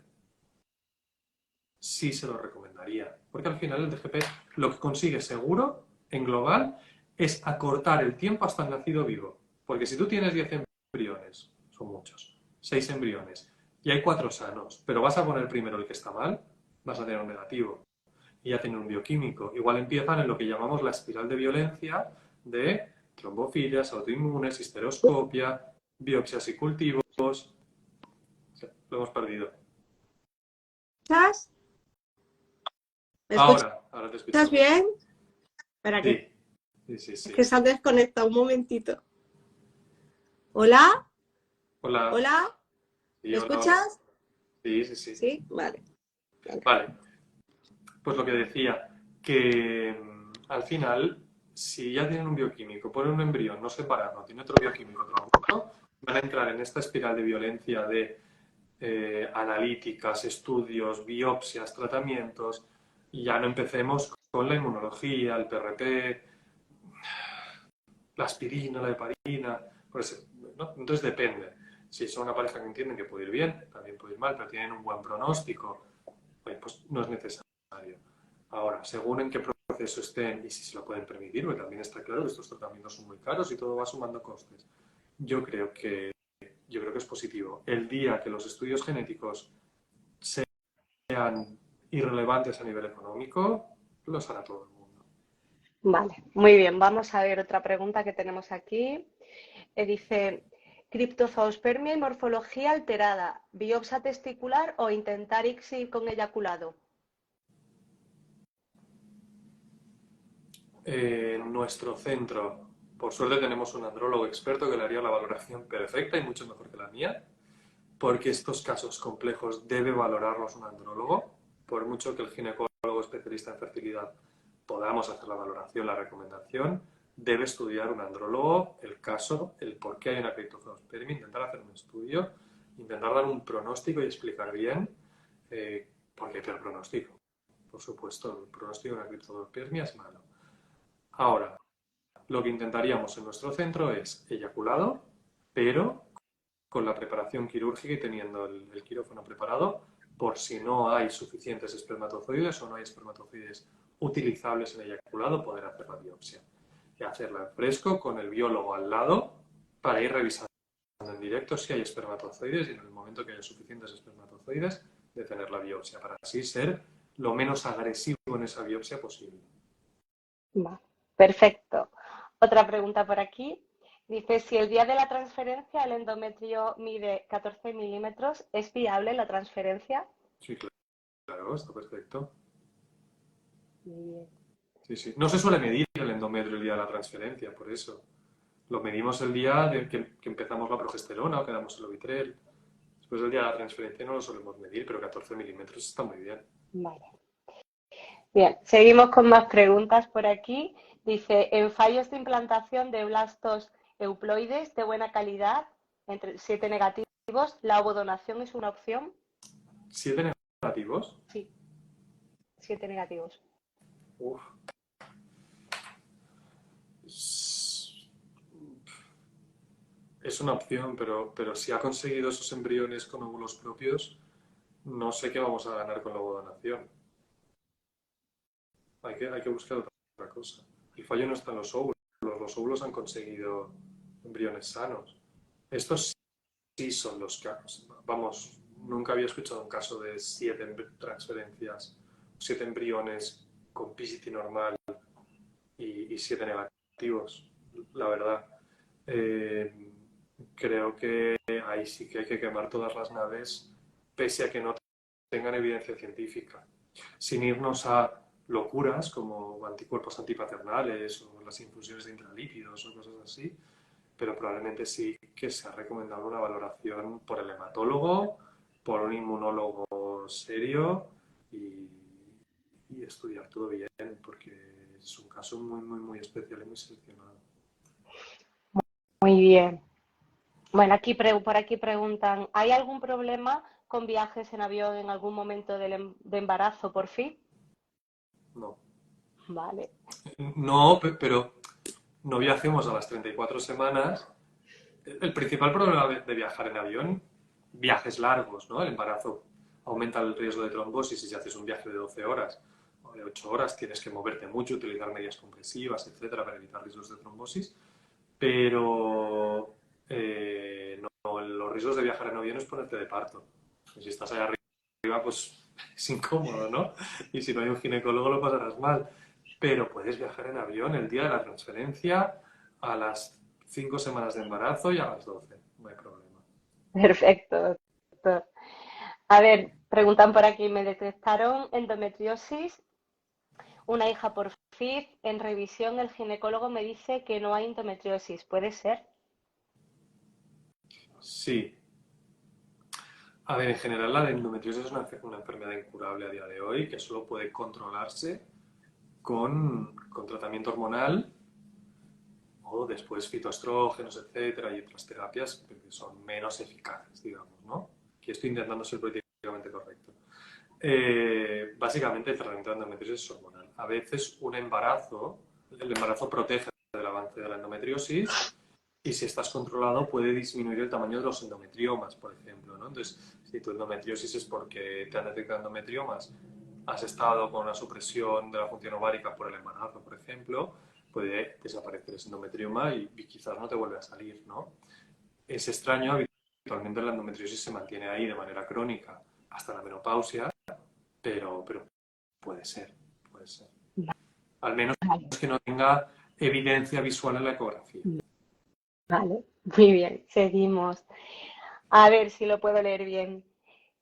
sí se lo recomendaría. Porque al final el DGP lo que consigue seguro, en global, es acortar el tiempo hasta el nacido vivo. Porque si tú tienes 10 embriones, son muchos, 6 embriones, y hay 4 sanos, pero vas a poner primero el que está mal, vas a tener un negativo. Y ya tiene un bioquímico. Igual empiezan en lo que llamamos la espiral de violencia de trombofilias, autoinmunes, histeroscopia, biopsias y cultivos. Lo hemos perdido. ¿Estás? ¿Me Ahora te escucho. escuchas bien? Espera, Sí, sí. es que se ha desconectado un momentito. ¿Hola? Hola, ¿Hola? sí, ¿Me hola, hola. escuchas? Sí, sí, sí. Sí, vale. Venga. Vale, pues lo que decía, que al final, si ya tienen un bioquímico, ponen un embrión, no separado, tiene otro bioquímico traumático, van a entrar en esta espiral de violencia de analíticas, estudios, biopsias, tratamientos, y ya no empecemos con la inmunología, el PRP, la aspirina, la heparina, pues, ¿no? Entonces depende. Si son una pareja que entienden que puede ir bien, también puede ir mal, pero tienen un buen pronóstico, pues no es necesario. Ahora, según en qué proceso estén y si se lo pueden permitir, porque también está claro que estos tratamientos son muy caros y todo va sumando costes. Yo creo que, yo creo que es positivo. El día que los estudios genéticos sean irrelevantes a nivel económico, los hará todo el mundo. Vale, muy bien. Vamos a ver otra pregunta que tenemos aquí. Dice, criptozoospermia y morfología alterada, biopsia testicular o intentar ICSI con eyaculado. En nuestro centro, por suerte, tenemos un andrólogo experto que le haría la valoración perfecta y mucho mejor que la mía, porque estos casos complejos debe valorarlos un andrólogo, por mucho que el ginecólogo especialista en fertilidad podamos hacer la valoración, la recomendación, debe estudiar un andrólogo el caso, el por qué hay una criptozoospermia, intentar hacer un estudio, intentar dar un pronóstico y explicar bien por qué hay peor pronóstico. Por supuesto, el pronóstico de una criptozoospermia es malo. Ahora, lo que intentaríamos en nuestro centro es eyaculado, pero con la preparación quirúrgica y teniendo el quirófano preparado por si no hay suficientes espermatozoides o no hay espermatozoides utilizables en eyaculado, poder hacer la biopsia. Y hacerla en fresco con el biólogo al lado para ir revisando en directo si hay espermatozoides y en el momento que haya suficientes espermatozoides de tener la biopsia para así ser lo menos agresivo en esa biopsia posible. Vale, perfecto. Otra pregunta por aquí. Dice, si el día de la transferencia el endometrio mide 14 milímetros, ¿es viable la transferencia? Sí, claro, está perfecto. Bien. Sí, sí. No se suele medir el endometrio el día de la transferencia, por eso. Lo medimos el día de que empezamos la progesterona o que damos el Ovitrel. Después del día de la transferencia no lo solemos medir, pero 14 milímetros está muy bien. Vale. Bien, seguimos con más preguntas por aquí. Dice, en fallos de implantación de blastos euploides de buena calidad, entre 7 negativos, ¿la ovodonación es una opción? ¿7 negativos? Sí, 7 negativos. Uf. Es una opción, pero si ha conseguido esos embriones con óvulos propios, no sé qué vamos a ganar con la ovodonación. Hay que buscar otra cosa. El fallo no está en los óvulos han conseguido embriones sanos. Estos sí son los casos. Vamos, nunca había escuchado un caso de 7 transferencias, 7 embriones con PCT normal y 7 negativos, la verdad. Eh, Creo que ahí sí que hay que quemar todas las naves, pese a que no tengan evidencia científica, sin irnos a locuras como anticuerpos antipaternales o las infusiones de intralípidos o cosas así, pero probablemente sí que se ha recomendado una valoración por el hematólogo, por un inmunólogo serio y estudiar todo bien, porque es un caso muy, muy, muy especial y muy seleccionado. Muy bien. Bueno, por aquí preguntan, ¿hay algún problema con viajes en avión en algún momento de embarazo por fin? No, Vale. no, pero no viajemos a las 34 semanas. El principal problema de viajar en avión, viajes largos, ¿no? El embarazo aumenta el riesgo de trombosis y si haces un viaje de 12 horas o de 8 horas tienes que moverte mucho, utilizar medias compresivas, etcétera, para evitar riesgos de trombosis. Pero los riesgos de viajar en avión es ponerte de parto. Y si estás allá arriba, pues es incómodo, ¿no? Y si no hay un ginecólogo lo pasarás mal. Pero puedes viajar en avión el día de la transferencia, a las 5 semanas de embarazo y a las 12. No hay problema. Perfecto, doctor. A ver, preguntan por aquí, me detectaron endometriosis, una hija por FIV, en revisión el ginecólogo me dice que no hay endometriosis, ¿puede ser? Sí. A ver, en general la endometriosis es una enfermedad incurable a día de hoy que solo puede controlarse con tratamiento hormonal o después fitoestrógenos, etcétera, y otras terapias que son menos eficaces, digamos, ¿no? Que estoy intentando ser políticamente correcto. Básicamente el tratamiento de endometriosis es hormonal. A veces el embarazo protege del avance de la endometriosis y si estás controlado puede disminuir el tamaño de los endometriomas, por ejemplo, ¿no? Entonces, si tu endometriosis es porque te han detectado endometriomas, has estado con una supresión de la función ovárica por el embarazo, por ejemplo, puede desaparecer ese endometrioma y quizás no te vuelve a salir, ¿no? Es extraño, habitualmente la endometriosis se mantiene ahí de manera crónica hasta la menopausia, pero puede ser, puede ser. Al menos Vale, que no tenga evidencia visual en la ecografía. vale, muy bien, seguimos. A ver si lo puedo leer bien.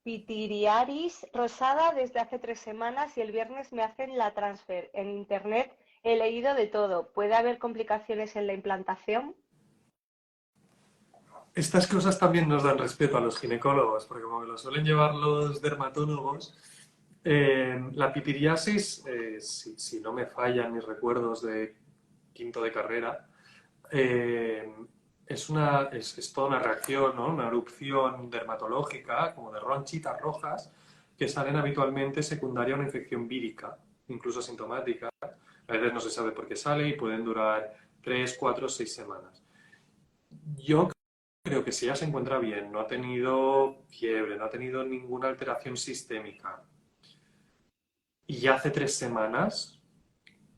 Pitiriaris rosada desde hace 3 semanas y el viernes me hacen la transfer. En internet he leído de todo. ¿Puede haber complicaciones en la implantación? Estas cosas también nos dan respeto a los ginecólogos, porque como lo suelen llevar los dermatólogos, la pitiriasis, si no me fallan mis recuerdos de quinto de carrera, eh, es toda una reacción, ¿no? Una erupción dermatológica, como de ronchitas rojas, que salen habitualmente secundaria a una infección vírica, incluso asintomática. A veces no se sabe por qué sale y pueden durar 3, 4, 6 semanas. Yo creo que si ella se encuentra bien, no ha tenido fiebre, no ha tenido ninguna alteración sistémica y ya hace 3 semanas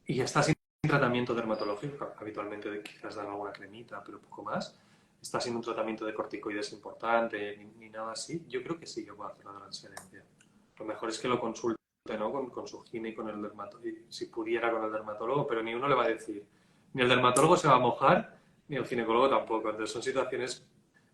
y está sin tratamiento dermatológico, habitualmente quizás dan alguna cremita, pero poco más, está sin un tratamiento de corticoides importante ni nada así, yo creo que sí que puede hacer la transferencia. Lo mejor es que lo consulte, ¿no? con su gine y con el dermatólogo, si pudiera con el dermatólogo, pero ni uno le va a decir, ni el dermatólogo se va a mojar, ni el ginecólogo tampoco. Entonces son situaciones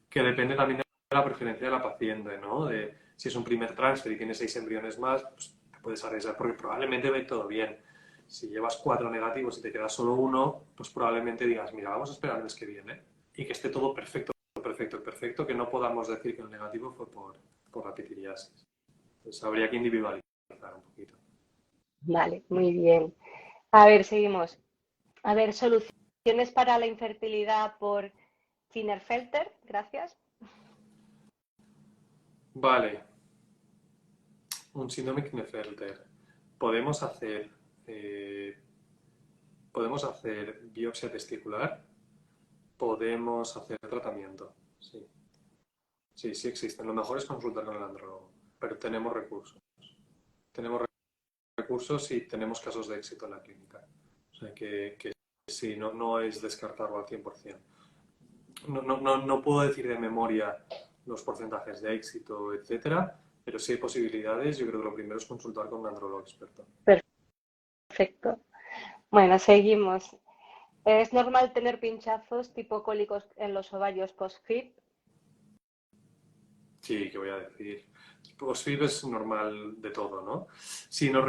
que depende también de la preferencia de la paciente, ¿no? De si es un primer transfer y tienes 6 embriones más, pues te puedes arriesgar porque probablemente ve todo bien. Si llevas 4 negativos y te queda solo uno, pues probablemente digas, mira, vamos a esperar el mes que viene y que esté todo perfecto, perfecto, perfecto, que no podamos decir que el negativo fue por la pitiriasis. Entonces habría que individualizar un poquito. Vale, muy bien. A ver, seguimos. A ver, soluciones para la infertilidad por Klinefelter, gracias. Vale, un síndrome Klinefelter. Podemos hacer, eh, podemos hacer biopsia testicular, podemos hacer tratamiento. Sí, sí, sí existen. Lo mejor es consultar con el andrólogo, pero tenemos recursos. Tenemos recursos y tenemos casos de éxito en la clínica. O sea que sí, no es descartarlo al 100%. No puedo decir de memoria los porcentajes de éxito, etcétera, pero si hay posibilidades, yo creo que lo primero es consultar con un andrólogo experto. Perfecto. Bueno, seguimos. ¿Es normal tener pinchazos tipo cólicos en los ovarios post-FIP? Sí, ¿qué voy a decir? Post-FIB es normal de todo, ¿no? Si nos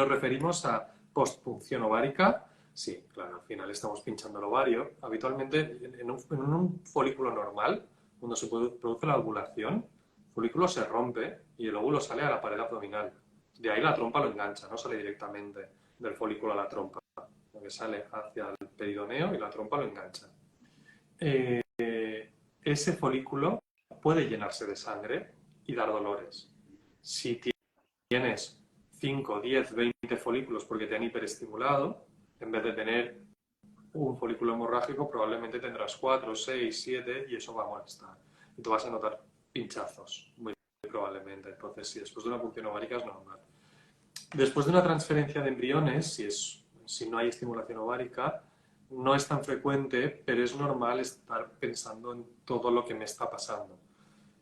referimos a postpunción ovárica, sí, claro, al final estamos pinchando el ovario. Habitualmente, en un folículo normal, cuando se produce la ovulación, el folículo se rompe y el óvulo sale a la pared abdominal. De ahí la trompa lo engancha, no sale directamente del folículo a la trompa, porque sale hacia el peridoneo y la trompa lo engancha. Eh, Ese folículo puede llenarse de sangre y dar dolores. Si tienes 5, 10, 20 folículos porque te han hiperestimulado, en vez de tener un folículo hemorrágico, probablemente tendrás 4, 6, 7 y eso va a molestar. Y tú vas a notar pinchazos, muy probablemente. Entonces, si después de una punción ovárica es normal. Después de una transferencia de embriones, si no hay estimulación ovárica, no es tan frecuente, pero es normal estar pensando en todo lo que me está pasando.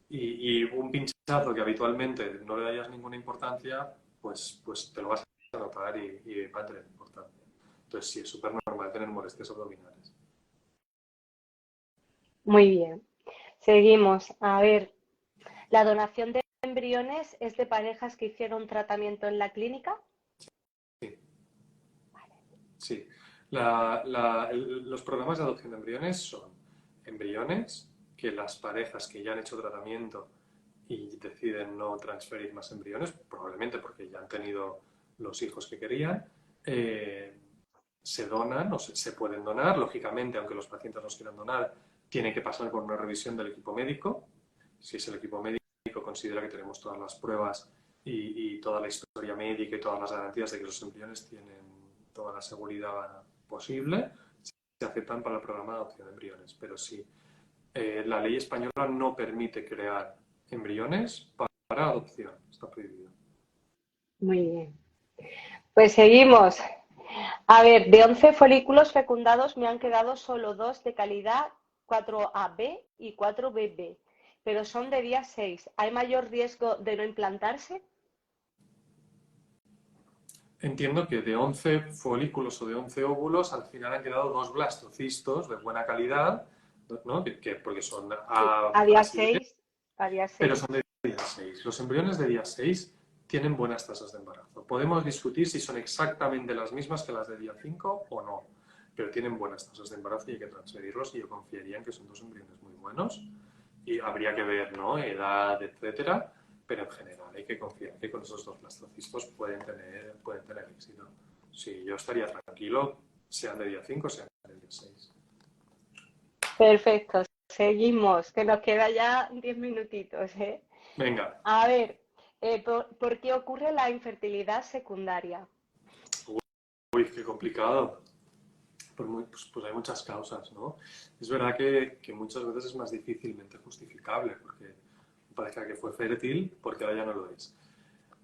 Y un pinchazo que habitualmente no le dayas ninguna importancia, pues te lo vas a notar y va a tener importancia. Entonces sí, es súper normal tener molestias abdominales. Muy bien. Seguimos. A ver, ¿la donación de embriones es de parejas que hicieron tratamiento en la clínica? Sí, sí. Los programas de adopción de embriones son embriones que las parejas que ya han hecho tratamiento y deciden no transferir más embriones, probablemente porque ya han tenido los hijos que querían, se donan o se pueden donar. Lógicamente, aunque los pacientes los quieran donar, tiene que pasar por una revisión del equipo médico. Si es el equipo médico considera que tenemos todas las pruebas y toda la historia médica y todas las garantías de que los embriones tienen toda la seguridad posible, se aceptan para el programa de adopción de embriones. Pero sí, la ley española no permite crear embriones para adopción, está prohibido. Muy bien. Pues seguimos. A ver, de 11 folículos fecundados me han quedado solo 2 de calidad 4AB y 4BB, pero son de día 6. ¿Hay mayor riesgo de no implantarse? Entiendo que de 11 folículos o de 11 óvulos al final han quedado 2 blastocistos de buena calidad, ¿no? Porque son A día así de, 6. A día 6. pero son de día 6. Los embriones de día 6 tienen buenas tasas de embarazo. Podemos discutir si son exactamente las mismas que las de día 5 o no, pero tienen buenas tasas de embarazo y hay que transferirlos, y yo confiaría en que son 2 embriones muy buenos, y habría que ver, ¿no?, edad, etcétera, pero en general hay que confiar que con esos 2 blastocistos pueden tener éxito. Sí, yo estaría tranquilo, sean de día 5 o sean de día 6. Perfecto. Seguimos, que nos queda ya 10 minutitos, ¿eh? Venga. A ver, ¿por qué ocurre la infertilidad secundaria? Uy, qué complicado. Pues hay muchas causas, ¿no? Es verdad que muchas veces es más difícilmente justificable, porque parece que fue fértil, porque ahora ya no lo es.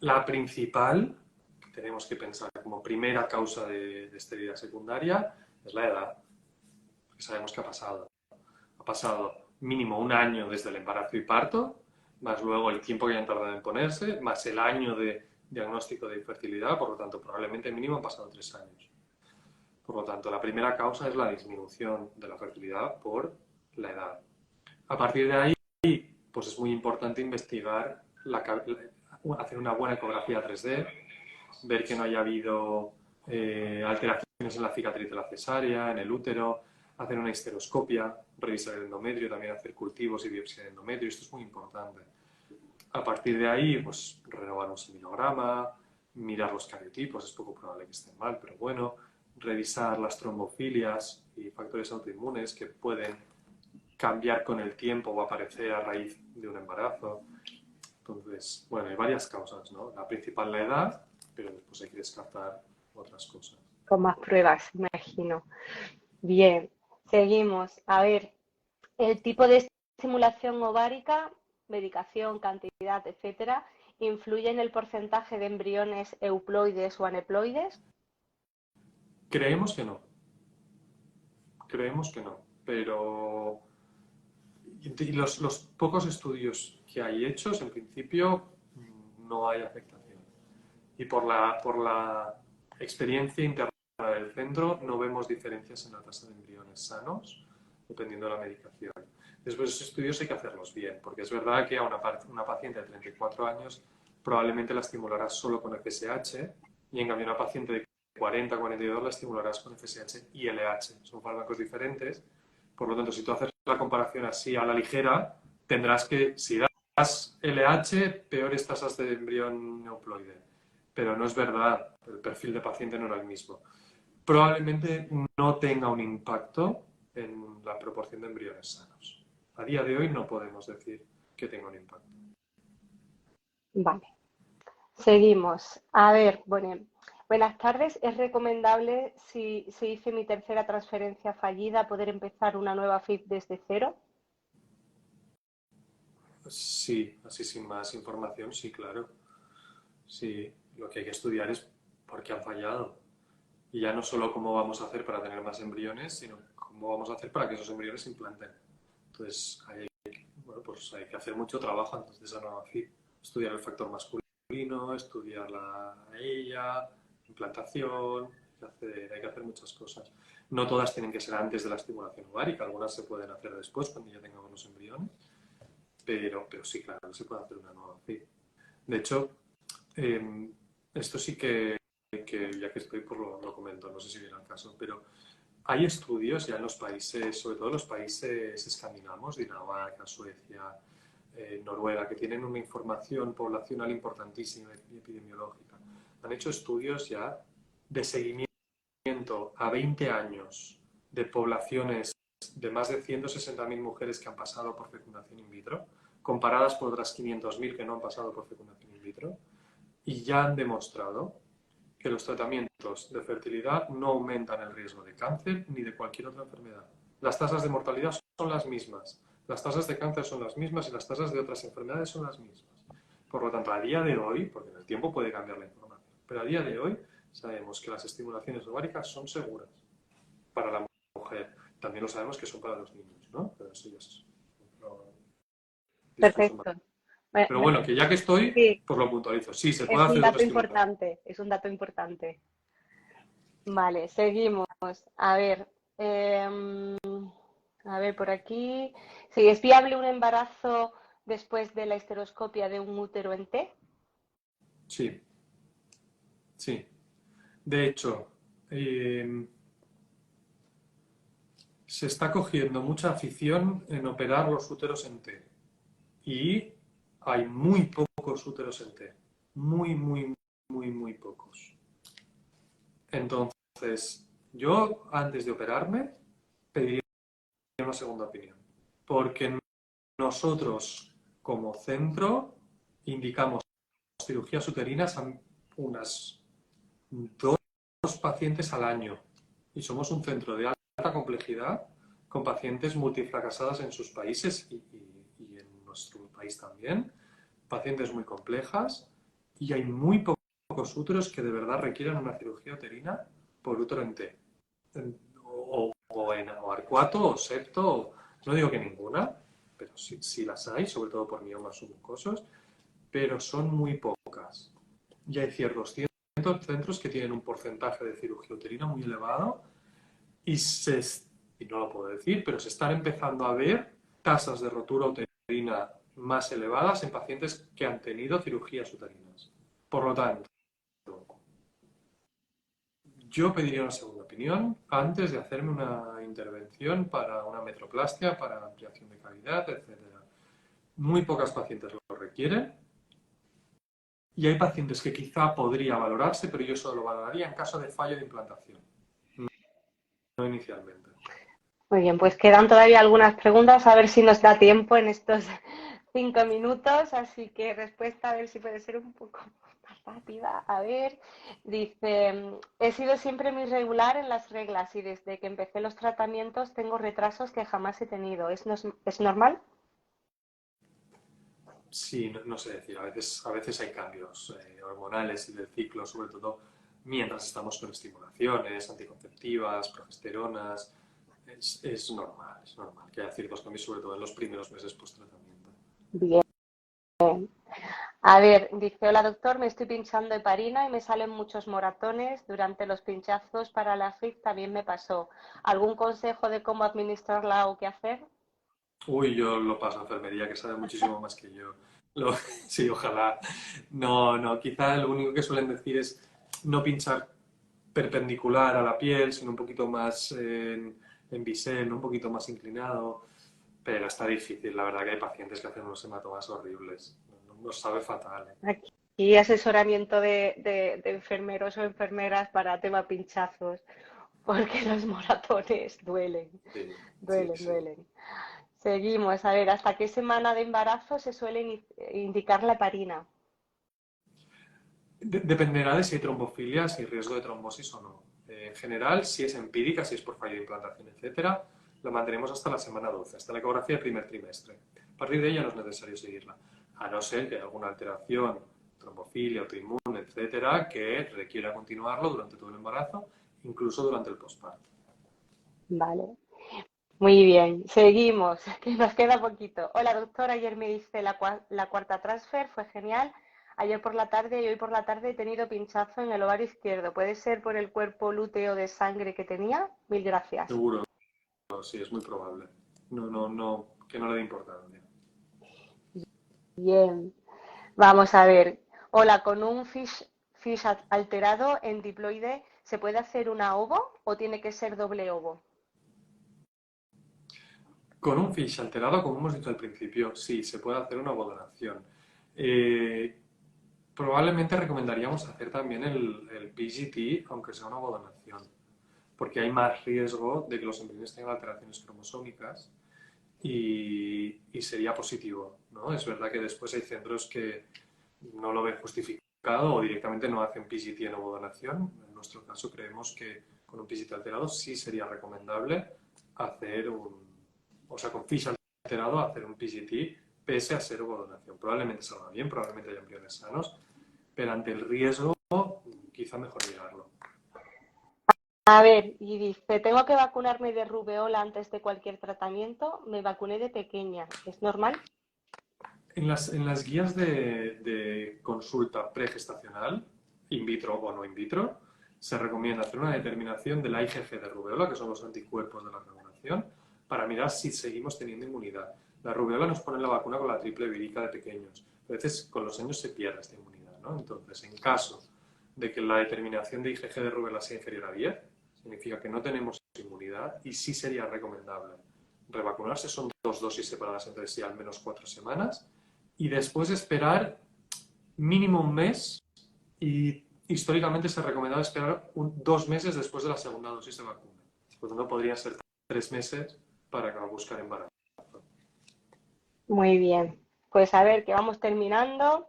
La principal, que tenemos que pensar como primera causa de esterilidad secundaria, es la edad. Porque sabemos que ha pasado. Ha pasado mínimo un año desde el embarazo y parto, más luego el tiempo que hayan tardado en ponerse, más el año de diagnóstico de infertilidad, por lo tanto, probablemente mínimo han pasado 3 años. Por lo tanto, la primera causa es la disminución de la fertilidad por la edad. A partir de ahí, pues es muy importante investigar, hacer una buena ecografía 3D, ver que no haya habido alteraciones en la cicatriz de la cesárea, en el útero, hacer una histeroscopia, revisar el endometrio, también hacer cultivos y biopsia de endometrio. Esto es muy importante. A partir de ahí, pues renovar un seminograma, mirar los cariotipos, es poco probable que estén mal, pero bueno, revisar las trombofilias y factores autoinmunes que pueden cambiar con el tiempo o aparecer a raíz de un embarazo. Entonces, bueno, hay varias causas, ¿no? La principal, la edad, pero después hay que descartar otras cosas. Con más pruebas, imagino. Bien, seguimos. A ver, el tipo de estimulación ovárica, medicación, cantidad, etcétera, ¿influye en el porcentaje de embriones euploides o aneploides? Creemos que no. Creemos que no. Pero los pocos estudios que hay hechos, en principio, no hay afectación. Y por la experiencia interna del centro, no vemos diferencias en la tasa de embriones sanos, dependiendo de la medicación. Después, esos estudios hay que hacerlos bien, porque es verdad que a una paciente de 34 años probablemente la estimularás solo con FSH, y en cambio a una paciente de 40, 42 la estimularás con FSH y LH. Son fármacos diferentes. Por lo tanto, si tú haces la comparación así a la ligera, tendrás que, si das LH, peores tasas de embrión neuploide. Pero no es verdad, el perfil de paciente no era el mismo. Probablemente no tenga un impacto en la proporción de embriones sanos. A día de hoy no podemos decir que tenga un impacto. Vale, seguimos. A ver, bueno, buenas tardes. ¿Es recomendable, si hice mi tercera transferencia fallida, poder empezar una nueva FIP desde cero? Sí, así sin más información, sí, claro. Sí, lo que hay que estudiar es por qué han fallado. Y ya no solo cómo vamos a hacer para tener más embriones, sino cómo vamos a hacer para que esos embriones se implanten. Entonces, pues hay que hacer mucho trabajo antes de esa nueva FIP. Estudiar el factor masculino, estudiarla a ella, implantación, hay que hacer muchas cosas. No todas tienen que ser antes de la estimulación ovárica, algunas se pueden hacer después, cuando ya tengamos los embriones, pero sí, claro, se puede hacer una nueva FIP. De hecho, esto sí que ya que estoy, pues lo comento, no sé si viene al caso, pero hay estudios ya en los países, sobre todo en los países escandinavos, Dinamarca, Suecia, Noruega, que tienen una información poblacional importantísima y epidemiológica. Han hecho estudios ya de seguimiento a 20 años de poblaciones de más de 160.000 mujeres que han pasado por fecundación in vitro, comparadas por otras 500.000 que no han pasado por fecundación in vitro, y ya han demostrado que los tratamientos de fertilidad no aumentan el riesgo de cáncer ni de cualquier otra enfermedad. Las tasas de mortalidad son las mismas, las tasas de cáncer son las mismas y las tasas de otras enfermedades son las mismas. Por lo tanto, a día de hoy, porque en el tiempo puede cambiar la información, pero a día de hoy sabemos que las estimulaciones ováricas son seguras para la mujer. También lo sabemos que son para los niños, ¿no? Pero eso ya es otro discurso más. Perfecto. Pero bueno, que ya que estoy, Sí, pues lo puntualizo. Sí, se puede es un hacer dato autoestimulación. importante, es un dato importante. Vale, seguimos. A ver, a ver por aquí. Sí, ¿es viable un embarazo después de la histeroscopia de un útero en T? Sí, sí. De hecho, se está cogiendo mucha afición en operar los úteros en T. Y hay muy pocos úteros en T. Muy, muy, muy, muy pocos. Entonces, yo antes de operarme pediría una segunda opinión. Porque nosotros, como centro, indicamos cirugías uterinas a unas 2 pacientes al año. Y somos un centro de alta complejidad con pacientes multifracasadas en sus países y en nuestro país también. Pacientes muy complejas y hay muy pocos úteros que de verdad requieran una cirugía uterina por útero en T. O arcuato o septo, no digo que ninguna, pero sí las hay, sobre todo por miomas submucosos, pero son muy pocas. Y hay ciertos centros que tienen un porcentaje de cirugía uterina muy elevado y, y no lo puedo decir, pero se están empezando a ver tasas de rotura uterina más elevadas en pacientes que han tenido cirugías uterinas. Por lo tanto, yo pediría una segunda opinión antes de hacerme una intervención para una metroplastia, para ampliación de cavidad, etc. Muy pocas pacientes lo requieren y hay pacientes que quizá podría valorarse, pero yo solo lo valoraría en caso de fallo de implantación, no inicialmente. Muy bien, pues quedan todavía algunas preguntas, a ver si nos da tiempo en estos 5 minutos, así que respuesta a ver si puede ser un poco más rápida. A ver, dice, he sido siempre muy regular en las reglas y desde que empecé los tratamientos tengo retrasos que jamás he tenido. ¿Es normal? Sí, no sé decir, a veces hay cambios hormonales y del ciclo, sobre todo mientras estamos con estimulaciones anticonceptivas, progesteronas. Es normal, que haya ciertos cambios, sobre todo en los primeros meses post-tratamiento. Bien. A ver, dice, hola doctor, me estoy pinchando heparina y me salen muchos moratones. Durante los pinchazos para la FIV también me pasó. ¿Algún consejo de cómo administrarla o qué hacer? Uy, yo lo paso a enfermería, que sabe muchísimo más que yo. Sí, ojalá. No, quizá lo único que suelen decir es no pinchar perpendicular a la piel, sino un poquito más en bisel, un poquito más inclinado. Pero está difícil, la verdad que hay pacientes que hacen unos hematomas horribles. Nos sabe fatal. Aquí asesoramiento de enfermeros o enfermeras para tema pinchazos, porque los moratones duelen, Sí, sí, duelen, sí. duelen. Seguimos, a ver, ¿hasta qué semana de embarazo se suele indicar la heparina? Dependerá de si hay trombofilia, si hay riesgo de trombosis o no. En general, si es empírica, si es por fallo de implantación, etcétera, la mantenemos hasta la semana 12, hasta la ecografía del primer trimestre. A partir de ella no es necesario seguirla, a no ser que haya alguna alteración, trombofilia, autoinmune, etcétera, que requiera continuarlo durante todo el embarazo, incluso durante el posparto. Vale, muy bien. Seguimos, que nos queda poquito. Hola doctora, ayer me hice la cuarta transfer, fue genial. Ayer por la tarde y hoy por la tarde he tenido pinchazo en el ovario izquierdo. ¿Puede ser por el cuerpo lúteo de sangre que tenía? Mil gracias. Seguro, sí, es muy probable. No, que no le dé importancia. Bien, vamos a ver. Hola, con un FISH alterado en diploide, ¿se puede hacer una ovo o tiene que ser doble ovo? Con un FISH alterado, como hemos dicho al principio, sí, se puede hacer una ovodonación. Probablemente recomendaríamos hacer también el PGT, aunque sea una ovodonación, porque hay más riesgo de que los embriones tengan alteraciones cromosómicas y sería positivo, ¿no? Es verdad que después hay centros que no lo ven justificado o directamente no hacen PGT en ovodonación. En nuestro caso creemos que con un PGT alterado sí sería recomendable hacer o sea, con FISH alterado hacer un PGT pese a ser ovodonación. Probablemente salga bien, probablemente haya embriones sanos, pero ante el riesgo quizá mejor mirarlo. A ver, y dice, tengo que vacunarme de rubeola antes de cualquier tratamiento. Me vacuné de pequeña. ¿Es normal? En las guías de consulta pregestacional, in vitro o no in vitro, se recomienda hacer una determinación de la IgG de rubeola, que son los anticuerpos de la vacunación, para mirar si seguimos teniendo inmunidad. La rubeola nos pone la vacuna con la triple vírica de pequeños. A veces con los años se pierde esta inmunidad, ¿no? Entonces, en caso de que la determinación de IgG de rubeola sea inferior a 10, significa que no tenemos inmunidad y sí sería recomendable revacunarse. Son 2 dosis separadas entre sí al menos 4 semanas y después esperar mínimo un mes y históricamente se recomendaba esperar 2 meses después de la segunda dosis de vacuna. Por lo tanto, podría ser 3 meses para buscar embarazo. Muy bien. Pues a ver, que vamos terminando.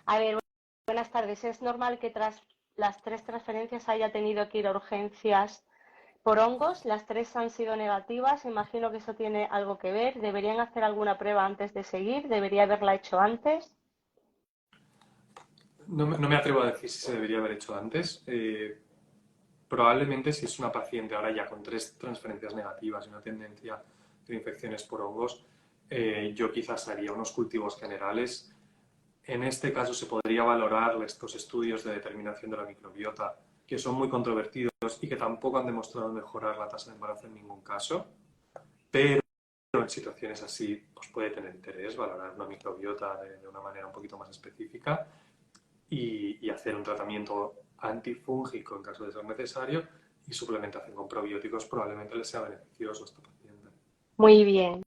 A ver, buenas tardes. ¿Es normal que tras las 3 transferencias haya tenido que ir a urgencias por hongos? Las 3 han sido negativas. Imagino que eso tiene algo que ver. ¿Deberían hacer alguna prueba antes de seguir? ¿Debería haberla hecho antes? No me atrevo a decir si se debería haber hecho antes. Probablemente si es una paciente ahora ya con 3 transferencias negativas y una tendencia de infecciones por hongos, yo quizás haría unos cultivos generales. En este caso se podría valorar estos estudios de determinación de la microbiota, que son muy controvertidos y que tampoco han demostrado mejorar la tasa de embarazo en ningún caso, pero en situaciones así pues puede tener interés valorar una microbiota de una manera un poquito más específica y hacer un tratamiento antifúngico en caso de ser necesario y suplementación con probióticos probablemente les sea beneficioso a esta paciente. Muy bien.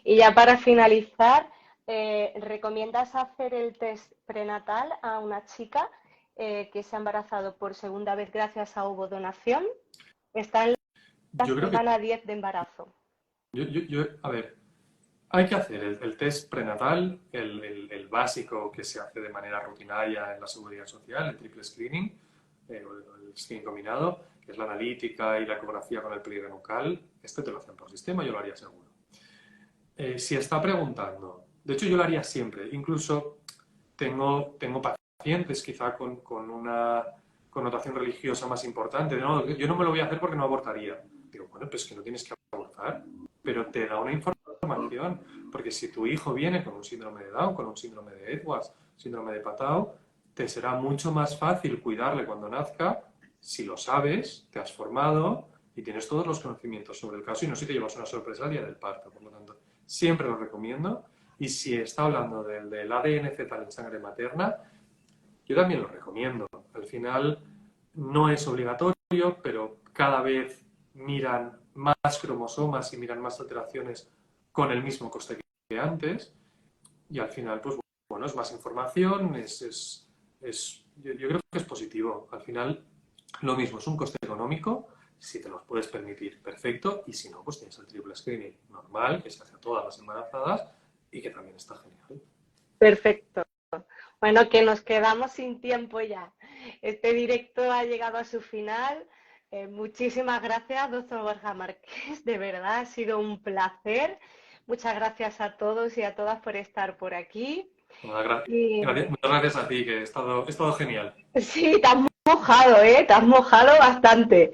Y ya para finalizar, ¿recomiendas hacer el test prenatal a una chica que se ha embarazado por segunda vez gracias a ovodonación? Está en la Yo creo que, semana 10 de embarazo. a ver, hay que hacer el test prenatal, el básico que se hace de manera rutinaria en la Seguridad Social, el triple screening, el screening combinado, que es la analítica y la ecografía con el pliegue nucal. Este te lo hacen por sistema, yo lo haría seguro. Si está preguntando, de hecho yo lo haría siempre, incluso tengo pacientes quizá con una connotación religiosa más importante, no, yo no me lo voy a hacer porque no abortaría. Digo, bueno, pues que no tienes que abortar, pero te da una información, porque si tu hijo viene con un síndrome de Down, con un síndrome de Edwards, síndrome de Patau, te será mucho más fácil cuidarle cuando nazca si lo sabes, te has formado y tienes todos los conocimientos sobre el caso y no si te llevas una sorpresa al día del parto. Por lo tanto, siempre lo recomiendo. Y si está hablando del ADN fetal en sangre materna, yo también lo recomiendo. Al final no es obligatorio, pero cada vez miran más cromosomas y miran más alteraciones con el mismo coste que antes. Y al final, pues bueno, es más información, yo creo que es positivo. Al final, lo mismo, es un coste económico. Si te los puedes permitir, perfecto. Y si no, pues tienes el triple screening normal, que se hace a todas las embarazadas y que también está genial. Perfecto. Bueno, que nos quedamos sin tiempo ya. Este directo ha llegado a su final. Muchísimas gracias, doctor Borja Márquez. De verdad, ha sido un placer. Muchas gracias a todos y a todas por estar por aquí. Muchas gracias a ti, que he estado genial. Sí, te has mojado, ¿eh? Te has mojado bastante.